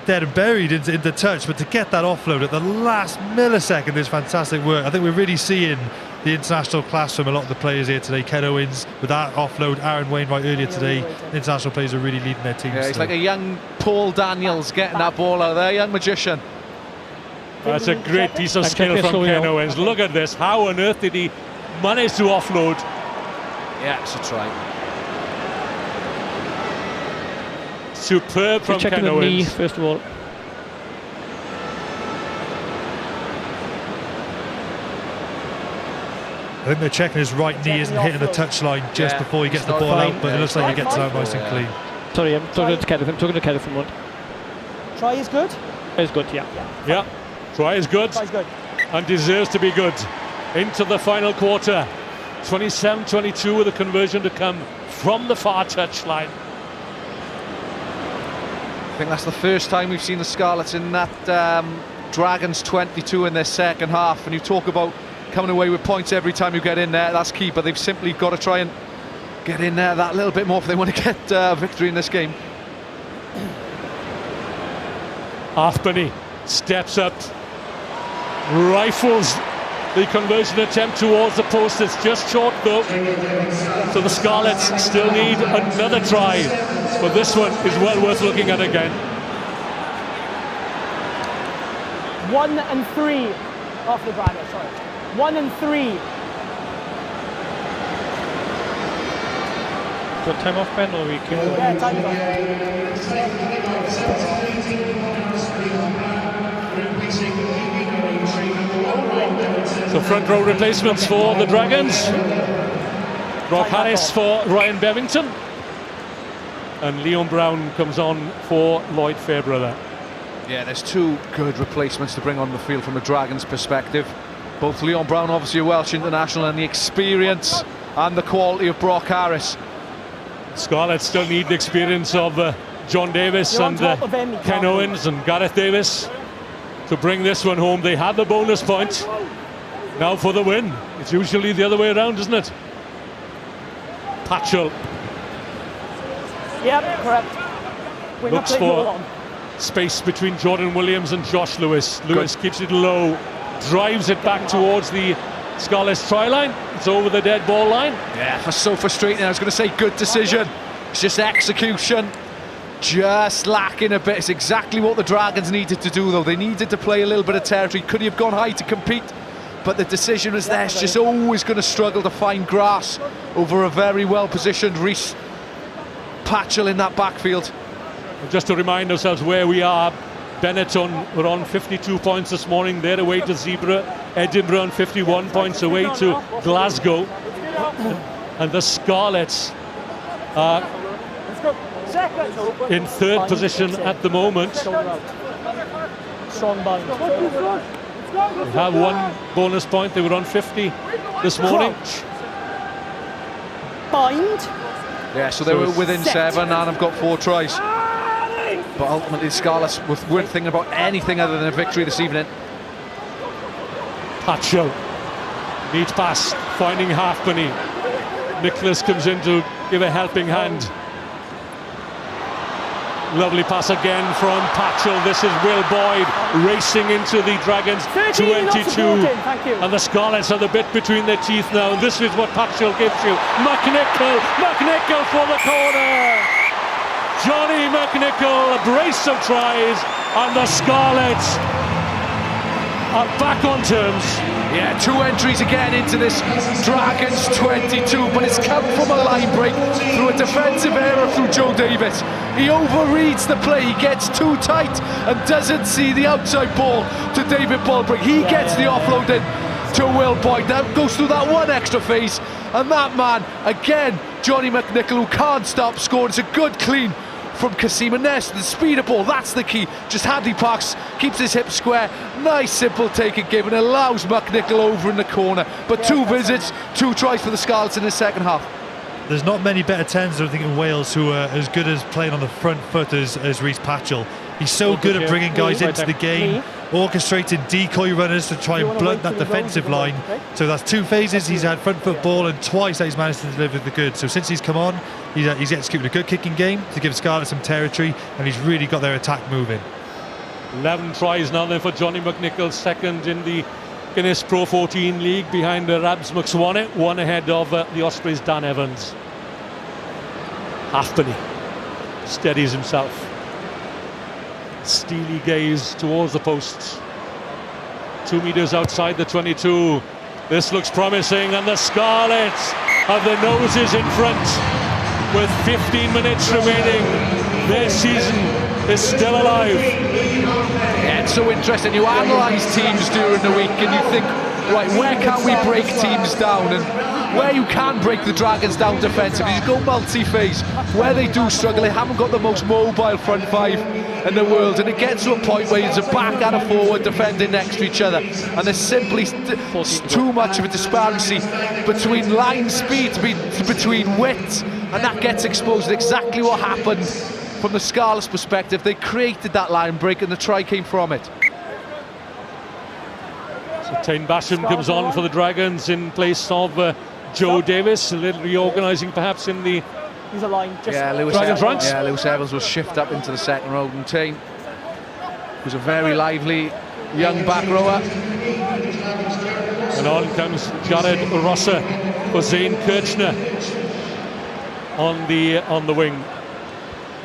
dead and buried into touch, but to get that offload at the last millisecond is fantastic work. I think we're really seeing the international class from a lot of the players here today. Ken Owens with that offload, Aaron Wainwright earlier today. The international players are really leading their teams. Yeah, he's like a young Paul Daniels getting that ball out there, young magician. That's a great piece of skill from Ken Owens. Look at this. How on earth did he manage to offload? Yeah, it's a try. Superb from Checking Ken the knee, Owens. first of all. I think they're checking his right knee isn't hitting the touchline just before he gets the ball out, but it looks like he gets it out nice and clean. Sorry, I'm talking to Kenneth. I'm talking to Kenneth from one. Try is good. It's good, yeah. Yeah, try is good. Try is good. And deserves to be good. Into the final quarter. 27-22 with a conversion to come from the far touchline. I think that's the first time we've seen the Scarlets in that Dragons 22 in their second half. And you talk about coming away with points every time you get in there, that's key, but they've simply got to try and get in there that little bit more if they want to get victory in this game. Halfpenny steps up, rifles the conversion attempt towards the post. It's just short though, so the Scarlets still need another try, but this one is well worth looking at again. 1 and 3 off the Dragons, sorry. 1 and 3. Got time off, Ben, or we can... Yeah, time is off. So front row replacements for the Dragons. Rob Harris for Ryan Bevington, and Leon Brown comes on for Lloyd Fairbrother. Yeah, there's two good replacements to bring on the field from the Dragons' perspective. Both Leon Brown, obviously a Welsh international, and the experience and the quality of Brock Harris. Scarlets still need the experience of John Davis and Ken Owens and Gareth Davis to bring this one home. They had the bonus point. Now for the win. It's usually the other way around, isn't it? Patchell Yep, correct. We're not looks playing for long. space between Jordan Williams and Josh Lewis. Lewis keeps it low, drives it back towards the Scarlets try line. It's over the dead ball line. Yeah, that's so frustrating. I was going to say good decision. It's just execution. Just lacking a bit. It's exactly what the Dragons needed to do, though. They needed to play a little bit of territory. Could he have gone high to compete? But the decision was there. It's just always going to struggle to find grass over a very well-positioned Reece Patchell in that backfield. Just to remind ourselves where we are, Benetton were on 52 points this morning. They're away to Zebra. Edinburgh on 51 points away to Glasgow. And the Scarlets are in third position at the moment. Strong bind. They have one bonus point. They were on 50 this morning. Bind. Yeah, so they were within 7 and have got 4 tries. But ultimately, the Scarlets weren't thinking about anything other than a victory this evening. Patchell needs pass, finding Halfpenny. Nicholas comes in to give a helping hand. Lovely pass again from Patchell. This is Will Boyd racing into the Dragons 22. And the Scarlets are the bit between their teeth now. And this is what Patchell gives you. McNichol for the corner. Johnny McNichol, a brace of tries, and the Scarlets are back on terms. Yeah, 2 entries again into this Dragons 22, but it's come from a line break through a defensive error through Joe Davis. He overreads the play, he gets too tight and doesn't see the outside ball to David Baldrick. He gets the offload in to Will Boyd. That goes through that one extra phase, and that man, again, Johnny McNichol, who can't stop scoring. It's a good clean from Kasim, and there's the speed of ball, that's the key. Just Hadley Parks keeps his hips square, nice simple take and give, and allows McNichol over in the corner. But 2 visits, 2 tries for the Scarlets in the second half. There's not many better 10s, I think, in Wales who are as good as playing on the front foot as Reece Patchell. He's so good at bringing guys into the game, orchestrating decoy runners to try and blunt that defensive line. So that's 2 phases. He's had front foot ball, and twice that he's managed to deliver the goods. So since he's come on, he's executed a good kicking game to give Scarlets some territory, and he's really got their attack moving. 11 tries now then for Johnny McNicholl, second in the Guinness Pro 14 League behind Rabs McSwanett, one ahead of the Ospreys' Dan Evans. Halfpenny steadies himself. Steely gaze towards the posts. 2 metres outside the 22. This looks promising, and the Scarlets have the noses in front with 15 minutes remaining. Their season is still alive. Yeah, it's so interesting. You analyse teams during the week and you think, right, where can we break teams down? And where you can break the Dragons down defensively, you go multi-phase. Where they do struggle, they haven't got the most mobile front five in the world, and it gets to a point where it's a back and a forward defending next to each other, and there's simply too much of a disparity between line speed, between width, and that gets exposed. Exactly what happened from the Scarlets' perspective. They created that line break, and the try came from it. So Tane Basham comes on for the Dragons in place of Joe Davis, a little reorganising perhaps in the He's a line. Lewis Dragon front. Yeah, Lewis Evans will shift up into the second row, and Tane, who's a very lively young back rower. And on comes Jared Rosser for Zane Kirchner on the wing.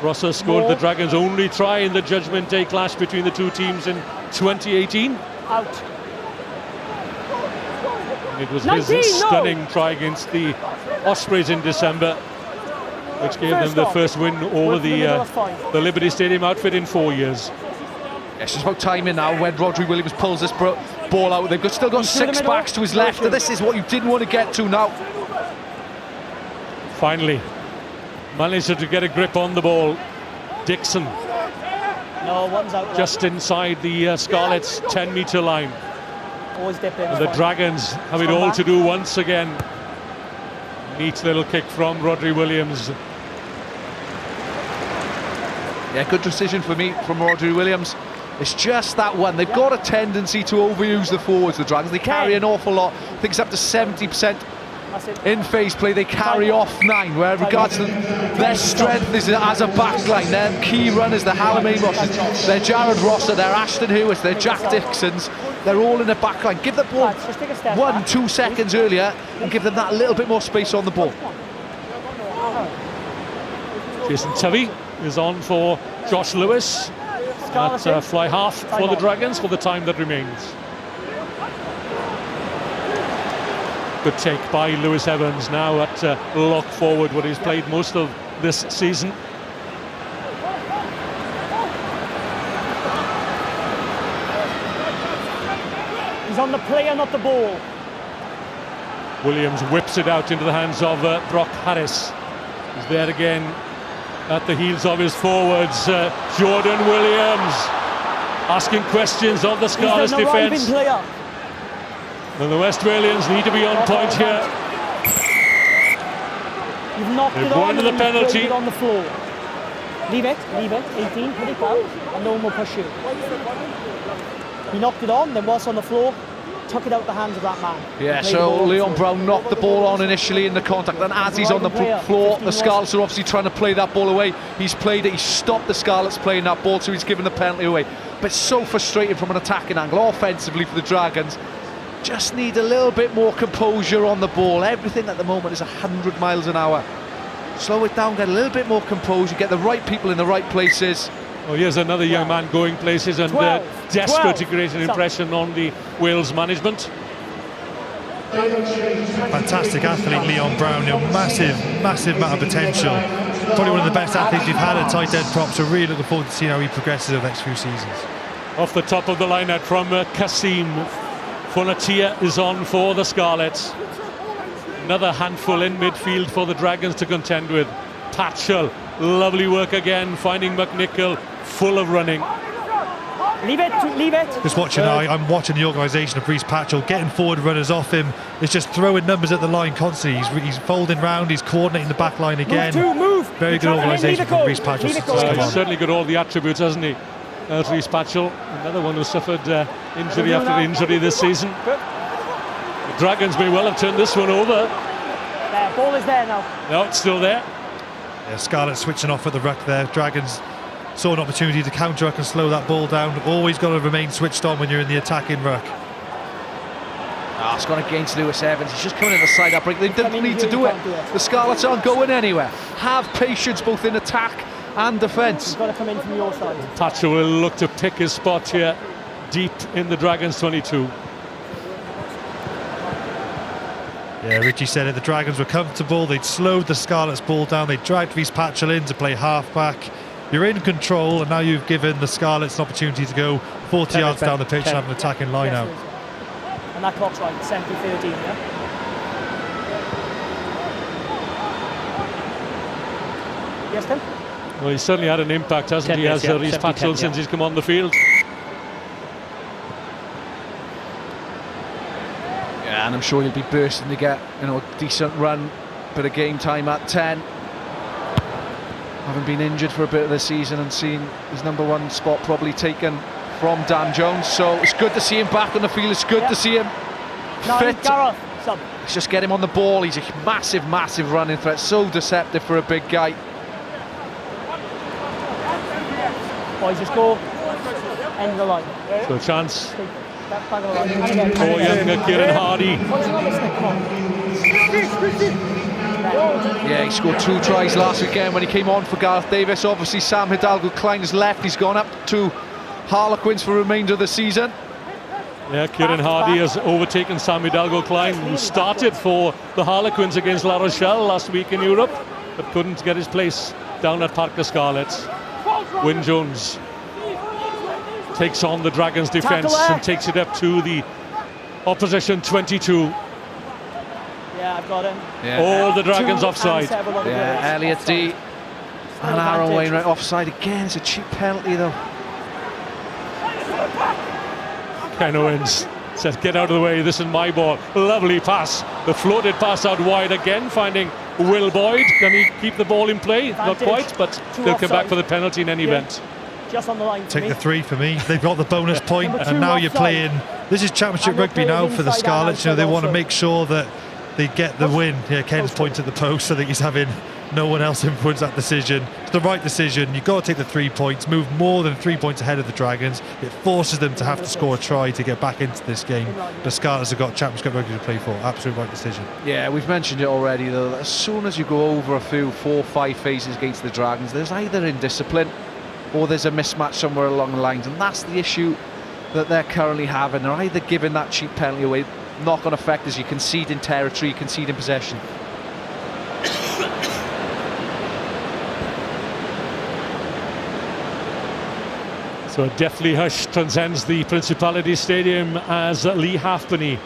Rosser scored the Dragons' only try in the Judgement Day clash between the two teams in 2018. Out. It was his stunning try against the Ospreys in December, which gave them the first win over the Liberty Stadium outfit in 4 years. It's just about timing now when Rodri Williams pulls this ball out. They've still got 6 backs to his left, and this is what you didn't want to get to now. Finally, managed to get a grip on the ball. Dixon. No, one's out. Just inside the Scarlets' 10-metre line. Always dip in. And the Dragons have it all to do once again. Neat little kick from Rodri Williams. Yeah, good decision for me from Rodri Williams. It's just that one. They've got a tendency to overuse the forwards, the Dragons. They carry an awful lot. I think it's up to 70% in phase play. They carry off 9, where in regards to their strength is as a backline. Their key runners, the Hallam Amos's, their Jared Rosser, their Ashton Hewitts, their Jack Dixons, they're all in the backline. Give the ball 1-2 seconds earlier and give them that little bit more space on the ball. Jason Tovey is on for Josh Lewis. At fly half for the Dragons for the time that remains. Good take by Lewis Evans now at lock forward, where he's played most of this season. He's on the player, not the ball. Williams whips it out into the hands of Brock Harris. He's there again at the heels of his forwards. Jordan Williams asking questions of the Scarlets defence. And the Westphalians need to be on point here. You've knocked They've it on, won the penalty. it on the floor. Leave it, 18, put it down, and no one will push you. He knocked it on, then whilst on the floor, took it out the hands of that man. Yeah, so Leon Brown knocked the ball on initially in the contact, and as he's on the floor, the Scarlets are obviously trying to play that ball away. He's played it, he's stopped the Scarlets playing that ball, so he's given the penalty away. But it's so frustrating from an attacking angle, offensively for the Dragons. Just need a little bit more composure on the ball. Everything at the moment is 100 miles an hour. Slow it down, get a little bit more composure, get the right people in the right places. Oh, here's another young man going places and desperate to create an impression on the Wales management. Fantastic athlete, Leon Brown. Massive amount of potential. Probably one of the best athletes we've had at tight end prop, so really looking forward to seeing how he progresses over the next few seasons. Off the top of the lineup from Kasim, Fonatia is on for the Scarlets. Another handful in midfield for the Dragons to contend with. Patchell, lovely work again, finding McNicholl, full of running. Leave it. Just watching now, I'm watching the organisation of Reece Patchell, getting forward runners off him. It's just throwing numbers at the line constantly. He's folding round, he's coordinating the back line again. Move. Very good organisation from Reece Patchell. He's certainly got all the attributes, hasn't he? Rhys Patchell, another one who suffered injury after injury this season. The Dragons may well have turned this one over. There, ball is there now. No, it's still there. Yeah, Scarlett switching off at the ruck there. Dragons saw an opportunity to counter-ruck and slow that ball down. Always got to remain switched on when you're in the attacking ruck. It's gone against Lewis Evans. He's just coming in the side up break. They didn't need to do it. The Scarlets aren't going anywhere. Have patience both in attack and defence. He's got to come in from your side. Patchell will look to pick his spot here, deep in the Dragons 22. Yeah, Richie said it. The Dragons were comfortable. They'd slowed the Scarlets' ball down. They dragged Rhys Patchell in to play half-back. You're in control, and now you've given the Scarlets an opportunity to go 40 yards down the pitch and have an attacking line out. And that clock's right, 70-13, yeah? Yes, Tim? Well, he's certainly had an impact, hasn't he, as Rhys Patchell since he's come on the field. Yeah, and I'm sure he'll be bursting to get, a decent run, bit of game time at 10. Having been injured for a bit of the season and seen his #1 spot probably taken from Dan Jones, so it's good to see him back on the field. It's good to see him fit. Let's just get him on the ball. He's a massive running threat, so deceptive for a big guy. Boys, just go end of the line. So a chance Back of the line. for young Kieran Hardy. Yeah, he scored 2 tries last weekend when he came on for Gareth Davis. Obviously Sam Hidalgo-Klein has left. He's gone up to Harlequins for the remainder of the season. Yeah, Kieran Hardy has overtaken Sam Hidalgo-Klein, who started for the Harlequins against La Rochelle last week in Europe, but couldn't get his place down at Parc des Scarlets. Wyn Jones takes on the Dragons' defence and takes it up to the opposition 22. Yeah, I've got him. Yeah. All the Dragons offside. Yeah, Elliot D and Aaron Wainwright offside again. It's a cheap penalty though. Ken Owens says, get out of the way, this is my ball. Lovely pass. The floated pass out wide again, finding Will Boyd. Can he keep the ball in play? Not quite, but they'll come back for the penalty in any event. Just on the line. Take the 3 for me. They've got the bonus point, and now you're playing. This is Championship Rugby now for the Scarlets. They want to make sure that they get the win. Yeah, Ken's pointed at the post. I think he's having no one else influence that decision. It's the right decision. You've got to take the 3 points, move more than 3 points ahead of the Dragons. It forces them to have to score a try to get back into this game. The Scarlets have got Championship Rugby to play for. Absolute right decision. Yeah, we've mentioned it already though. As soon as you go over a few 4-5 phases against the Dragons, there's either indiscipline or there's a mismatch somewhere along the lines, and that's the issue that they're currently having. They're either giving that cheap penalty away, knock-on effect as you concede in territory, you concede in possession. So a deathly hush transcends the Principality Stadium as Lee Halfpenny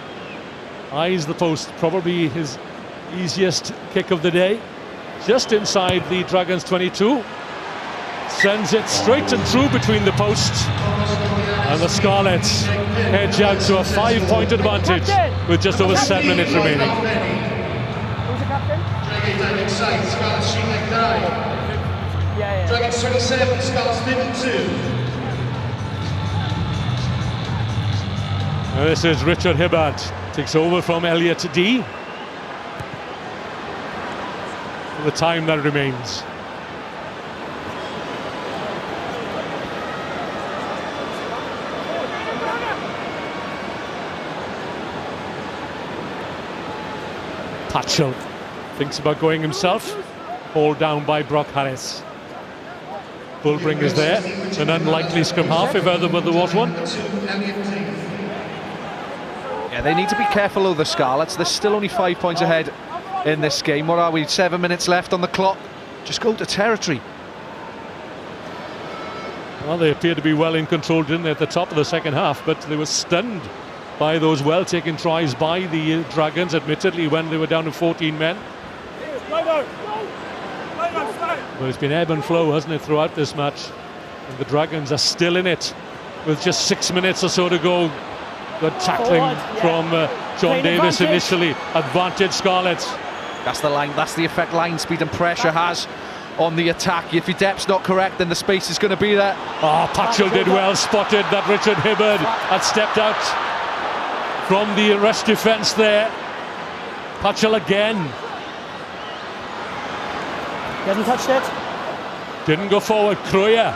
eyes the post, probably his easiest kick of the day, just inside the Dragons 22. Sends it straight and through between the posts, and the Scarlets edge out to a 5-point advantage with just over 7 minutes remaining. Who's the captain? Yeah. Dragons 27, Scarlets 52. And this is Richard Hibbard, takes over from Elliot D. For the time that remains. Patchell thinks about going himself, hauled down by Brock Harris. Bullbringer's there, an unlikely scrum half if ever there was one. Yeah, they need to be careful of the Scarlets. They're still only 5 points ahead in this game. What are we, 7 minutes left on the clock? Just go to territory. Well, they appear to be well in control, didn't they, at the top of the second half, but they were stunned by those well-taken tries by the Dragons, admittedly, when they were down to 14 men. But it's been ebb and flow, hasn't it, throughout this match. And the Dragons are still in it with just 6 minutes or so to go. Good tackling from John Davis initially. Advantage Scarlets. That's the line, that's the effect line speed and pressure has on the attack. If your depth's not correct, then the space is going to be there. Oh, Patchell did well, spotted that Richard Hibbard had stepped out from the rush defence there. Patchell again. He hasn't touched it. Didn't go forward. Kruger.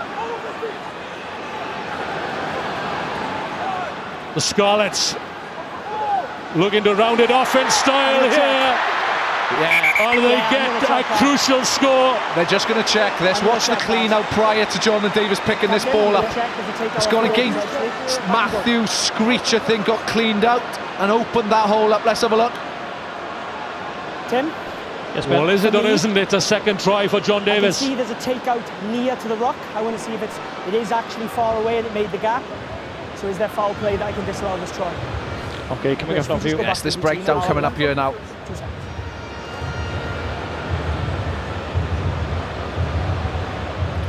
The Scarlets looking to round it off in style here. Yeah. And they get a crucial score. They're just going to check this. Watch the clean out prior to Jonathan Davis picking this ball up. It's gone again. Matthew Screech, I think, got cleaned out and opened that hole up. Let's have a look. Tim? Yes, Ben. Well, is it or isn't it a second try for John Davis? I can see there's a takeout near to the rock. I want to see if it is actually far away and it made the gap. So is there foul play that I can disallow this try? Okay, can we get from you? Yes, this breakdown coming up here now. 2 seconds.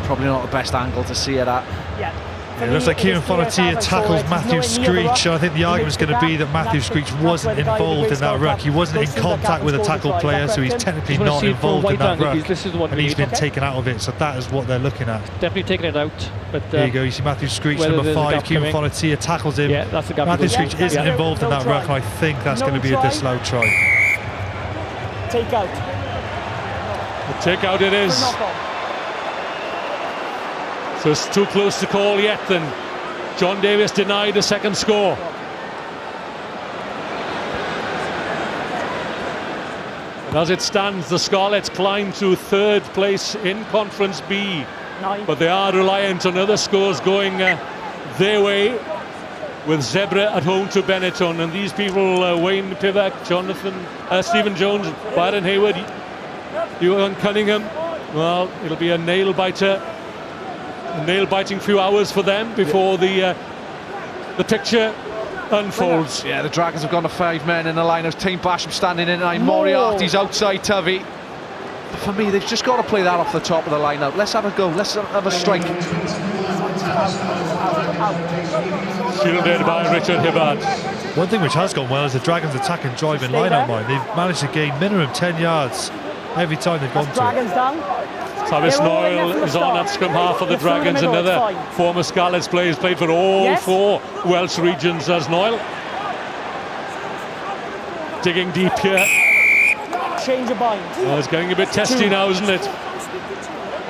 Probably not the best angle to see it at. Yeah. It looks like Kieran Fonatia tackles Matthew Screech, and I think the argument's going to be that Matthew Screech wasn't involved in that ruck. He wasn't in contact with a tackle player, so he's technically not involved in that ruck, and he's been taken out of it, so that is what they're looking at. Definitely taking it out. But There you go, you see Matthew Screech, whether number there's a 5, gap Kieran coming. Fonatia tackles him. Yeah, that's the gap. Matthew Yeah, Screech isn't yeah. involved in No that try. ruck, and I think that's going to be a try. disallowed try. Take out. The take out it is. Knock on. So it's too close to call yet, then John Davis denied a second score. And as it stands, the Scarlets climb to 3rd place in Conference B, 9. but they are reliant on other scores going their way, with Zebra at home to Benetton. And these people, Wayne Pivac, Stephen Jones, Byron Hayward, Ewan Cunningham, well, it'll be a nail-biter. A nail-biting few hours for them before the picture unfolds. Yeah, the Dragons have gone to 5 men in the line. There's Team Basham standing in, and Moriarty's outside Tuvey. But for me, they've just got to play that off the top of the line-up. Let's have a go. Let's have a strike. Shielded by Richard Hibbard. One thing which has gone well is the Dragons' attack and driving line-out line. They've managed to gain minimum 10 yards every time they've gone to it. Dragons down. Travis They're all in there Noyle from the is on start. that scrum half of the They're through the Dragons. middle, it's Another fine. former Scarlets player, played for all Yes. 4 Welsh regions as Noyle. Digging deep here. Change of bind. Oh, it's getting a bit testy now, isn't it?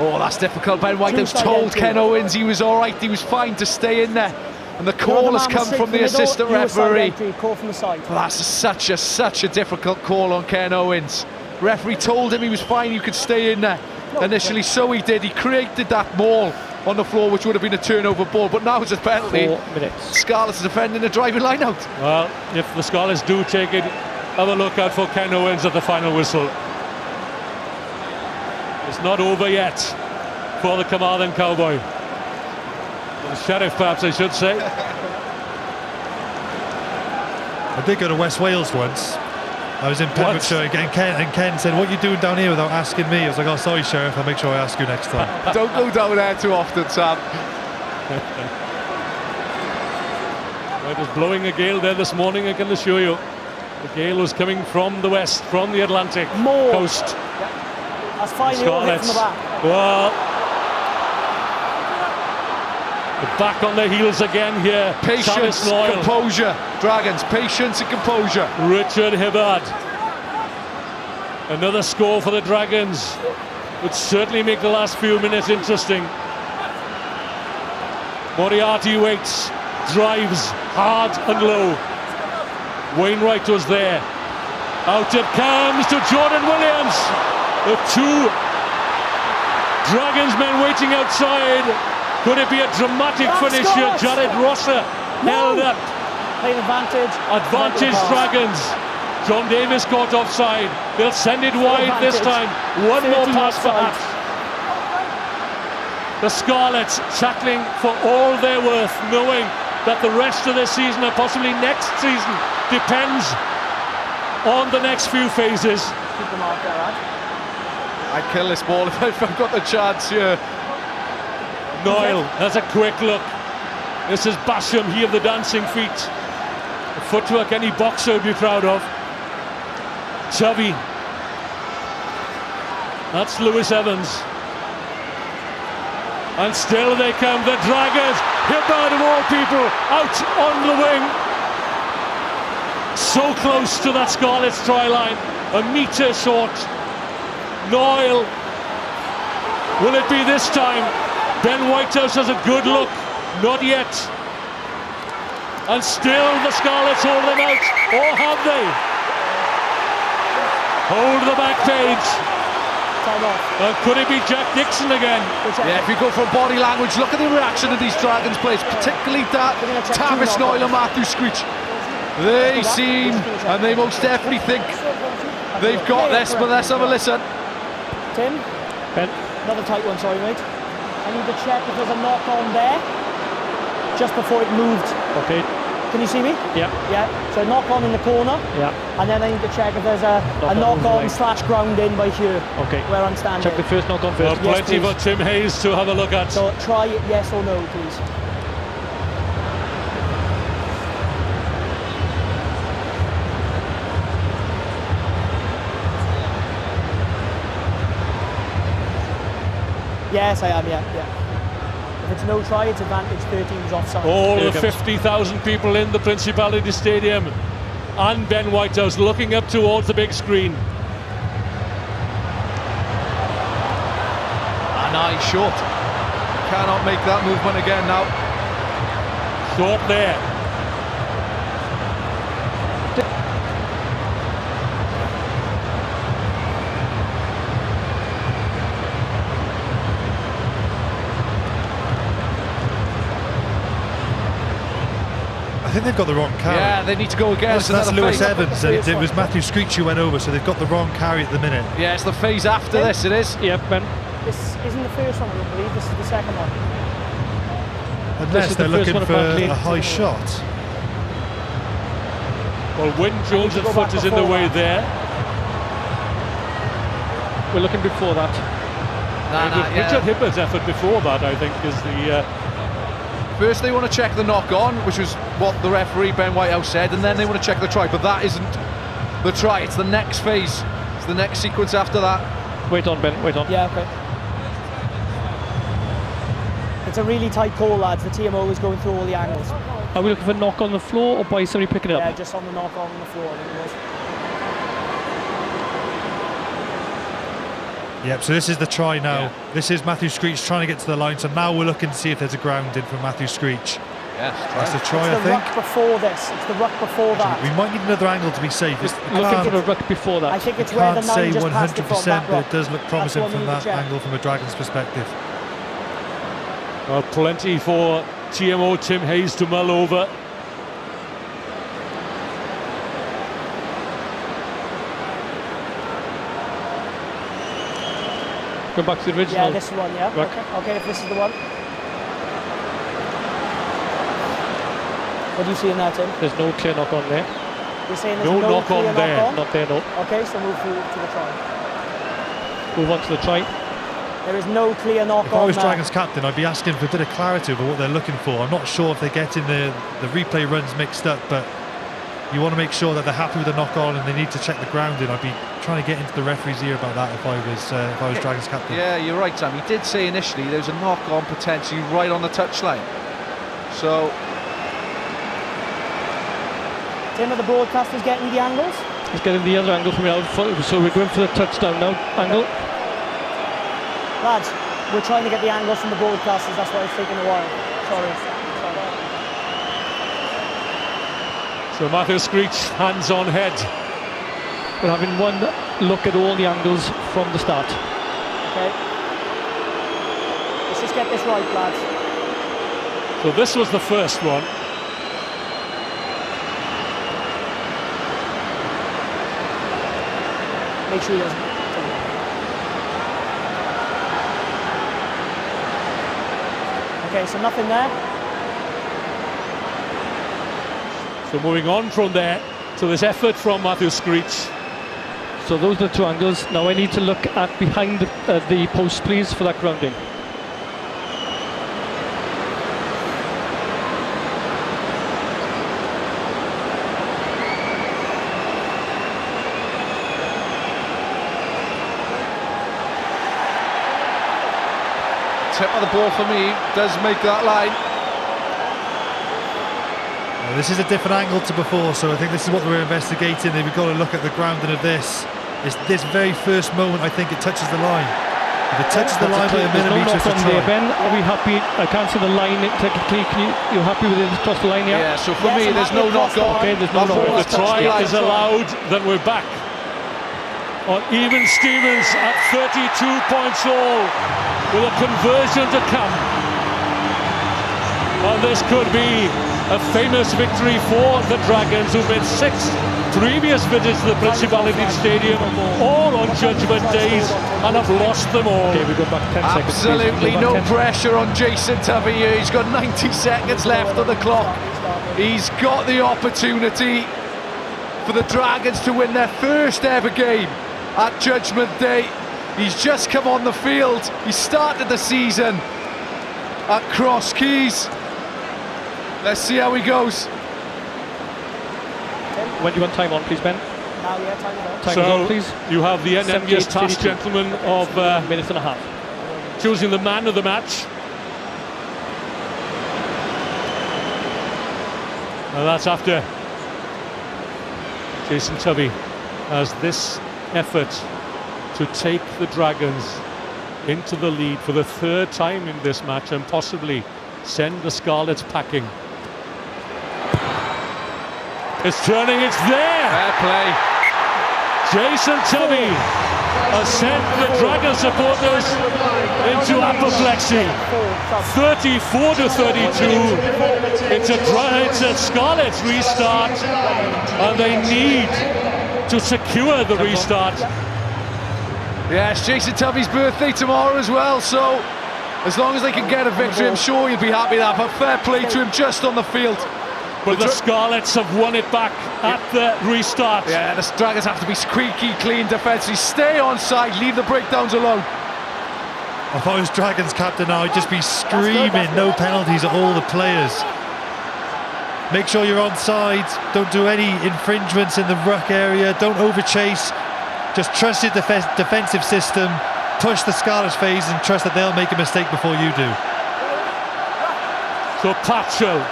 Oh, that's difficult. Ben White has Two-side told entry. Ken Owens he was all right, he was fine to stay in there. And the call has come from the assistant referee. Call from the side. Well, that's such a difficult call on Ken Owens. Referee told him he was fine, you could stay in there. Initially, so he did. He created that maul on the floor, which would have been a turnover ball, but now it's a penalty. 4 minutes. Scarlets are defending the driving line out. Well, if the Scarlets do take it, have a look out for Ken Owens at the final whistle. It's not over yet for the Carmarthen Cowboy. The Sheriff, perhaps I should say. I did go to West Wales once. I was in Pembrokeshire and Ken said, "What are you doing down here without asking me?" I was like, "Oh, sorry, Sheriff, I'll make sure I ask you next time." Don't go down there too often, Sam. It was blowing a gale there this morning, I can assure you. The gale was coming from the west, from the Atlantic More. coast. That's fine. They all hit from Scarlets. the back. Well, they're back on their heels again here. Patience, Travis Noyle, composure. Dragons, patience and composure. Richard Hibbard. Another score for the Dragons would certainly make the last few minutes interesting. Moriarty waits, drives hard and low. Wainwright was there. Out it comes to Jordan Williams. The 2 Dragons men waiting outside. Could it be a dramatic finish here? Jared Rosser held up. Playing advantage. Advantage Dragons. John Davis caught offside. They'll send it wide this time. One more pass for that. The Scarlets tackling for all they're worth, knowing that the rest of this season and possibly next season depends on the next few phases. Keep them out there, Ad. I'd kill this ball if I've got the chance here. Noyle has a quick look. This is Basham, he of the dancing feet. The footwork any boxer would be proud of. Tubby. That's Lewis Evans. And still they come, the Dragons. Hibbard of all people, out on the wing. So close to that Scarlets try line. A metre short. Noyle. Will it be this time? Ben Whitehouse has a good look. Not yet. And still the Scarlets hold them out. Or have they? Hold the back page. Time off. And could it be Jack Dixon again? Yeah, if you go from body language, look at the reaction of these Dragons players, particularly that Tavis Noyle and Matthew Screech. They seem, and they most definitely think they've got this, but let's have a listen. Tim? Ben? Another tight one, sorry mate. I need to check if there's a knock on there, just before it moved. Okay. Can you see me? Yeah. Yeah, so knock on in the corner. Yeah. And then I need to check if there's a knock on / ground in by here. Okay. Where I'm standing. Check the first knock on Well, first. plenty Yes, for Tim Hayes to have a look at. So try it, yes or no, please. Yes, I am, yeah. If it's no try, it's advantage 13's offside. All Here the it comes. 50,000 people in the Principality Stadium and Ben Whitehouse looking up towards the big screen. And eye short. Cannot make that movement again now. Short there. I think they've got the wrong carry. Yeah, they need to go again. That's Lewis Evans, and it was Matthew Screech who went over, so they've got the wrong carry at the minute. Yeah, it's the phase after this, it is. Yeah, Ben. This isn't the first one, I don't believe. This is the second one. Unless is they're the first looking one for apparently. a high shot. Well, Wyn Jones' to go foot back is in the before way that. there. We're looking before that. Richard Hibbard's effort before that, I think, is the... First they want to check the knock on, which was what the referee Ben Whitehouse said, and then they want to check the try, but that isn't the try, it's the next phase. It's the next sequence after that. Wait on, Ben, wait on. Yeah, okay. It's a really tight call, lads. The TMO is going through all the angles. Are we looking for knock on the floor or by somebody picking it Yeah, up? just on the knock on the floor, I think it was. Yep, so this is the try now. Yeah. This is Matthew Screech trying to get to the line, so now we're looking to see if there's a ground in from Matthew Screech. Yes, That's the try, It's I the think. ruck before this. It's the ruck before that. We might need another angle to be safe. Just I looking can't- for a ruck before I that. think it's where the can't nine say just passed it from, 100%, that but ruck. it does look promising what we from need to that check. angle from a Dragons perspective. Well, plenty for TMO Tim Hayes to mull over. Go back to the original. Yeah, this one, yeah. Ruck. Okay, if this is the one. What do you see in that, Tim? There's no clear knock on there. You're saying there's No no knock on clear there, knock on? Not there, no. Okay, so move forward to the try. Move on to the try. There is no clear knock If I on was there. Dragons captain, I'd be asking for a bit of clarity over what they're looking for. I'm not sure if they're getting the replay runs mixed up, but you want to make sure that they're happy with the knock on and they need to check the ground in. I'd be trying to get into the referee's ear about that if I was Dragons captain. Yeah, you're right, Sam. He did say initially there was a knock on potentially right on the touchline. So, Tim, are the broadcasters getting you the angles? He's getting the other angle from the out, so we're going for the touchdown now angle. Lads, we're trying to get the angles from the broadcasters, that's why it's taking a while. Sorry. So Matthew Screech, hands on head. We're having one look at all the angles from the start. Okay. Let's just get this right, lads. So this was the first one. Make sure he doesn't. Okay, so nothing there. So moving on from there to this effort from Matthew Screech. So those are the two angles. Now I need to look at behind the post, please, for that grounding. tip of the ball for me does make that line. This is a different angle to before, so I think this is what we're investigating. We've got to look at the grounding of this. It's this very first moment, I think it touches the line. If it touches the line by a millimetre, it's a try. There, Ben. Are we happy? I can't see the line technically. You happy with it across the line? Yeah, so for me, there's no knock on. Okay, there's no knock on. The try is allowed, then we're back on even Stevens at 32 points all, with a conversion to come. And this could be a famous victory for the Dragons, who've made 6 previous visits to the Principality Stadium, all on Judgement days, and have lost them all. Okay, we go back 10 seconds. Absolutely no pressure on Jason Tubby here. He's got 90 seconds left on the clock. He's got the opportunity for the Dragons to win their first ever game at Judgement Day. He's just come on the field. He started the season at Cross Keys. Let's see how he goes. When do you want time on, please, Ben? Now, yeah, time is on. Time So is on, please. you have the envious 78, task, 32. gentlemen, of Minute and a half. choosing the man of the match. And that's after Jason Tubby has this effort to take the Dragons into the lead for the 3rd time in this match, and possibly send the Scarlets packing. It's turning, it's there! Fair play. Jason Tubby has sent the Dragon supporters into apoplexy. 34 to 32. It's a Scarlets restart, and they need to secure the restart. Yes, Jason Tubby's birthday tomorrow as well, so as long as they can get a victory, I'm sure he'll be happy with that. But fair play to him just on the field. But the Scarlets have won it back at the restart. Yeah, the Dragons have to be squeaky clean defensively. Stay on side, leave the breakdowns alone. If I was Dragons captain now, I'd just be screaming no penalties at all the players. Make sure you're on side. Don't do any infringements in the ruck area. Don't overchase. Just trust your defensive system. Push the Scarlets phase and trust that they'll make a mistake before you do. So Patchell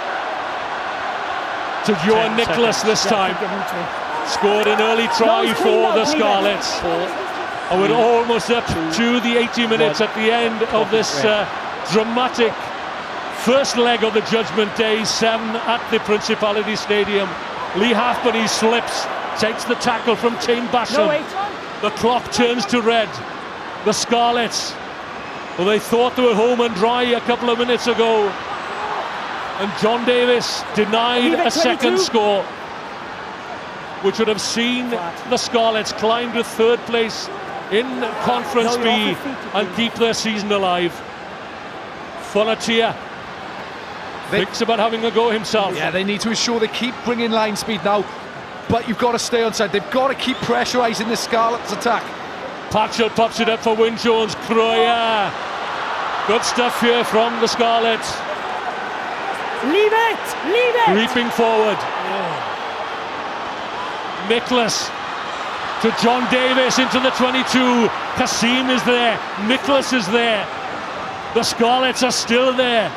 to Johan Nicholas this time. Scored an early try for the Scarlets. And we're almost up to the 80 minutes at the end of this dramatic first leg of the Judgement Day 7 at the Principality Stadium. Lee Halfpenny slips, takes the tackle from Tane Basham. The clock turns to red. The Scarlets, well, they thought they were home and dry a couple of minutes ago, and John Davis denied a second score, which would have seen the Scarlets climb to 3rd place in Conference B and keep their season alive. Fonatia thinks about having a go himself. Yeah, they need to ensure they keep bringing line speed now, but you've got to stay on side. They've got to keep pressurising the Scarlets' attack. Patchell pops it up for Wyn Jones. Croyer. Good stuff here from the Scarlets. Leave it! Leave it! Leaping forward. Nicholas to John Davis into the 22. Kassim is there. Nicholas is there. The Scarlets are still there.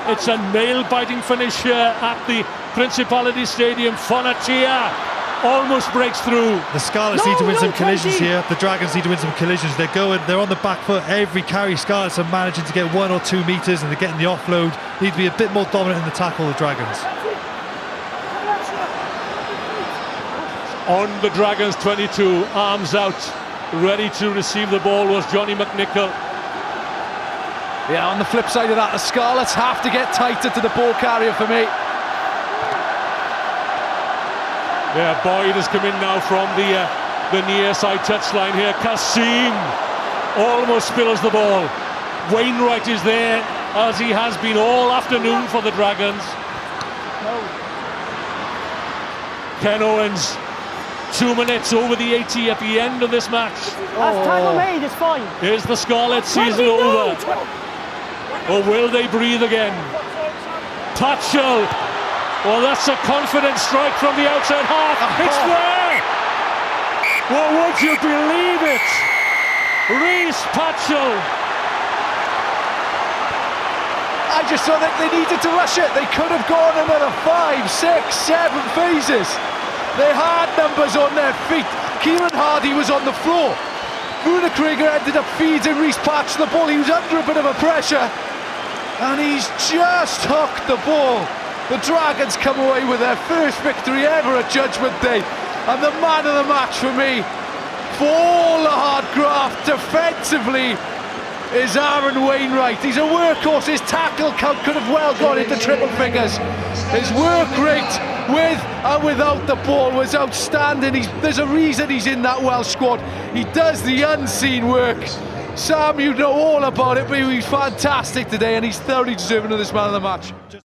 It's a nail-biting finish here at the Principality Stadium. Fonatia almost breaks through. The Scarlets need to win some collisions here. The Dragons need to win some collisions. They're on the back foot every carry. Scarlets are managing to get 1 or 2 metres, and they're getting the offload. Need to be a bit more dominant in the tackle, the Dragons. On the Dragons 22, arms out, ready to receive the ball was Johnny McNichol. Yeah, on the flip side of that, the Scarlets have to get tighter to the ball carrier for me. Yeah, Boyd has come in now from the near side touchline here. Kassim almost spills the ball. Wainwright is there, as he has been all afternoon for the Dragons. Ken Owens, 2 minutes over the 80 at the end of this match. That's tackle made, it's fine. Is the Scarlet season over? Or will they breathe again? Patchell. Well, that's a confident strike from the outside half. It's there! Well, would you believe it? Reece Patchell. I just thought that they needed to rush it. They could have gone another 5, 6, 7 phases. They had numbers on their feet. Kieran Hardy was on the floor. Bruna Krieger ended up feeding Reece Patchell the ball. He was under a bit of a pressure, and he's just hooked the ball. The Dragons come away with their first victory ever at Judgement Day, and the man of the match for me, for all the hard graft defensively, is Aaron Wainwright. He's a workhorse. His tackle count could have well gone into triple figures. His work rate with and without the ball was outstanding. There's a reason he's in that Welsh squad. He does the unseen work. Sam, you know all about it, but he's fantastic today, and he's thoroughly deserving of this man of the match.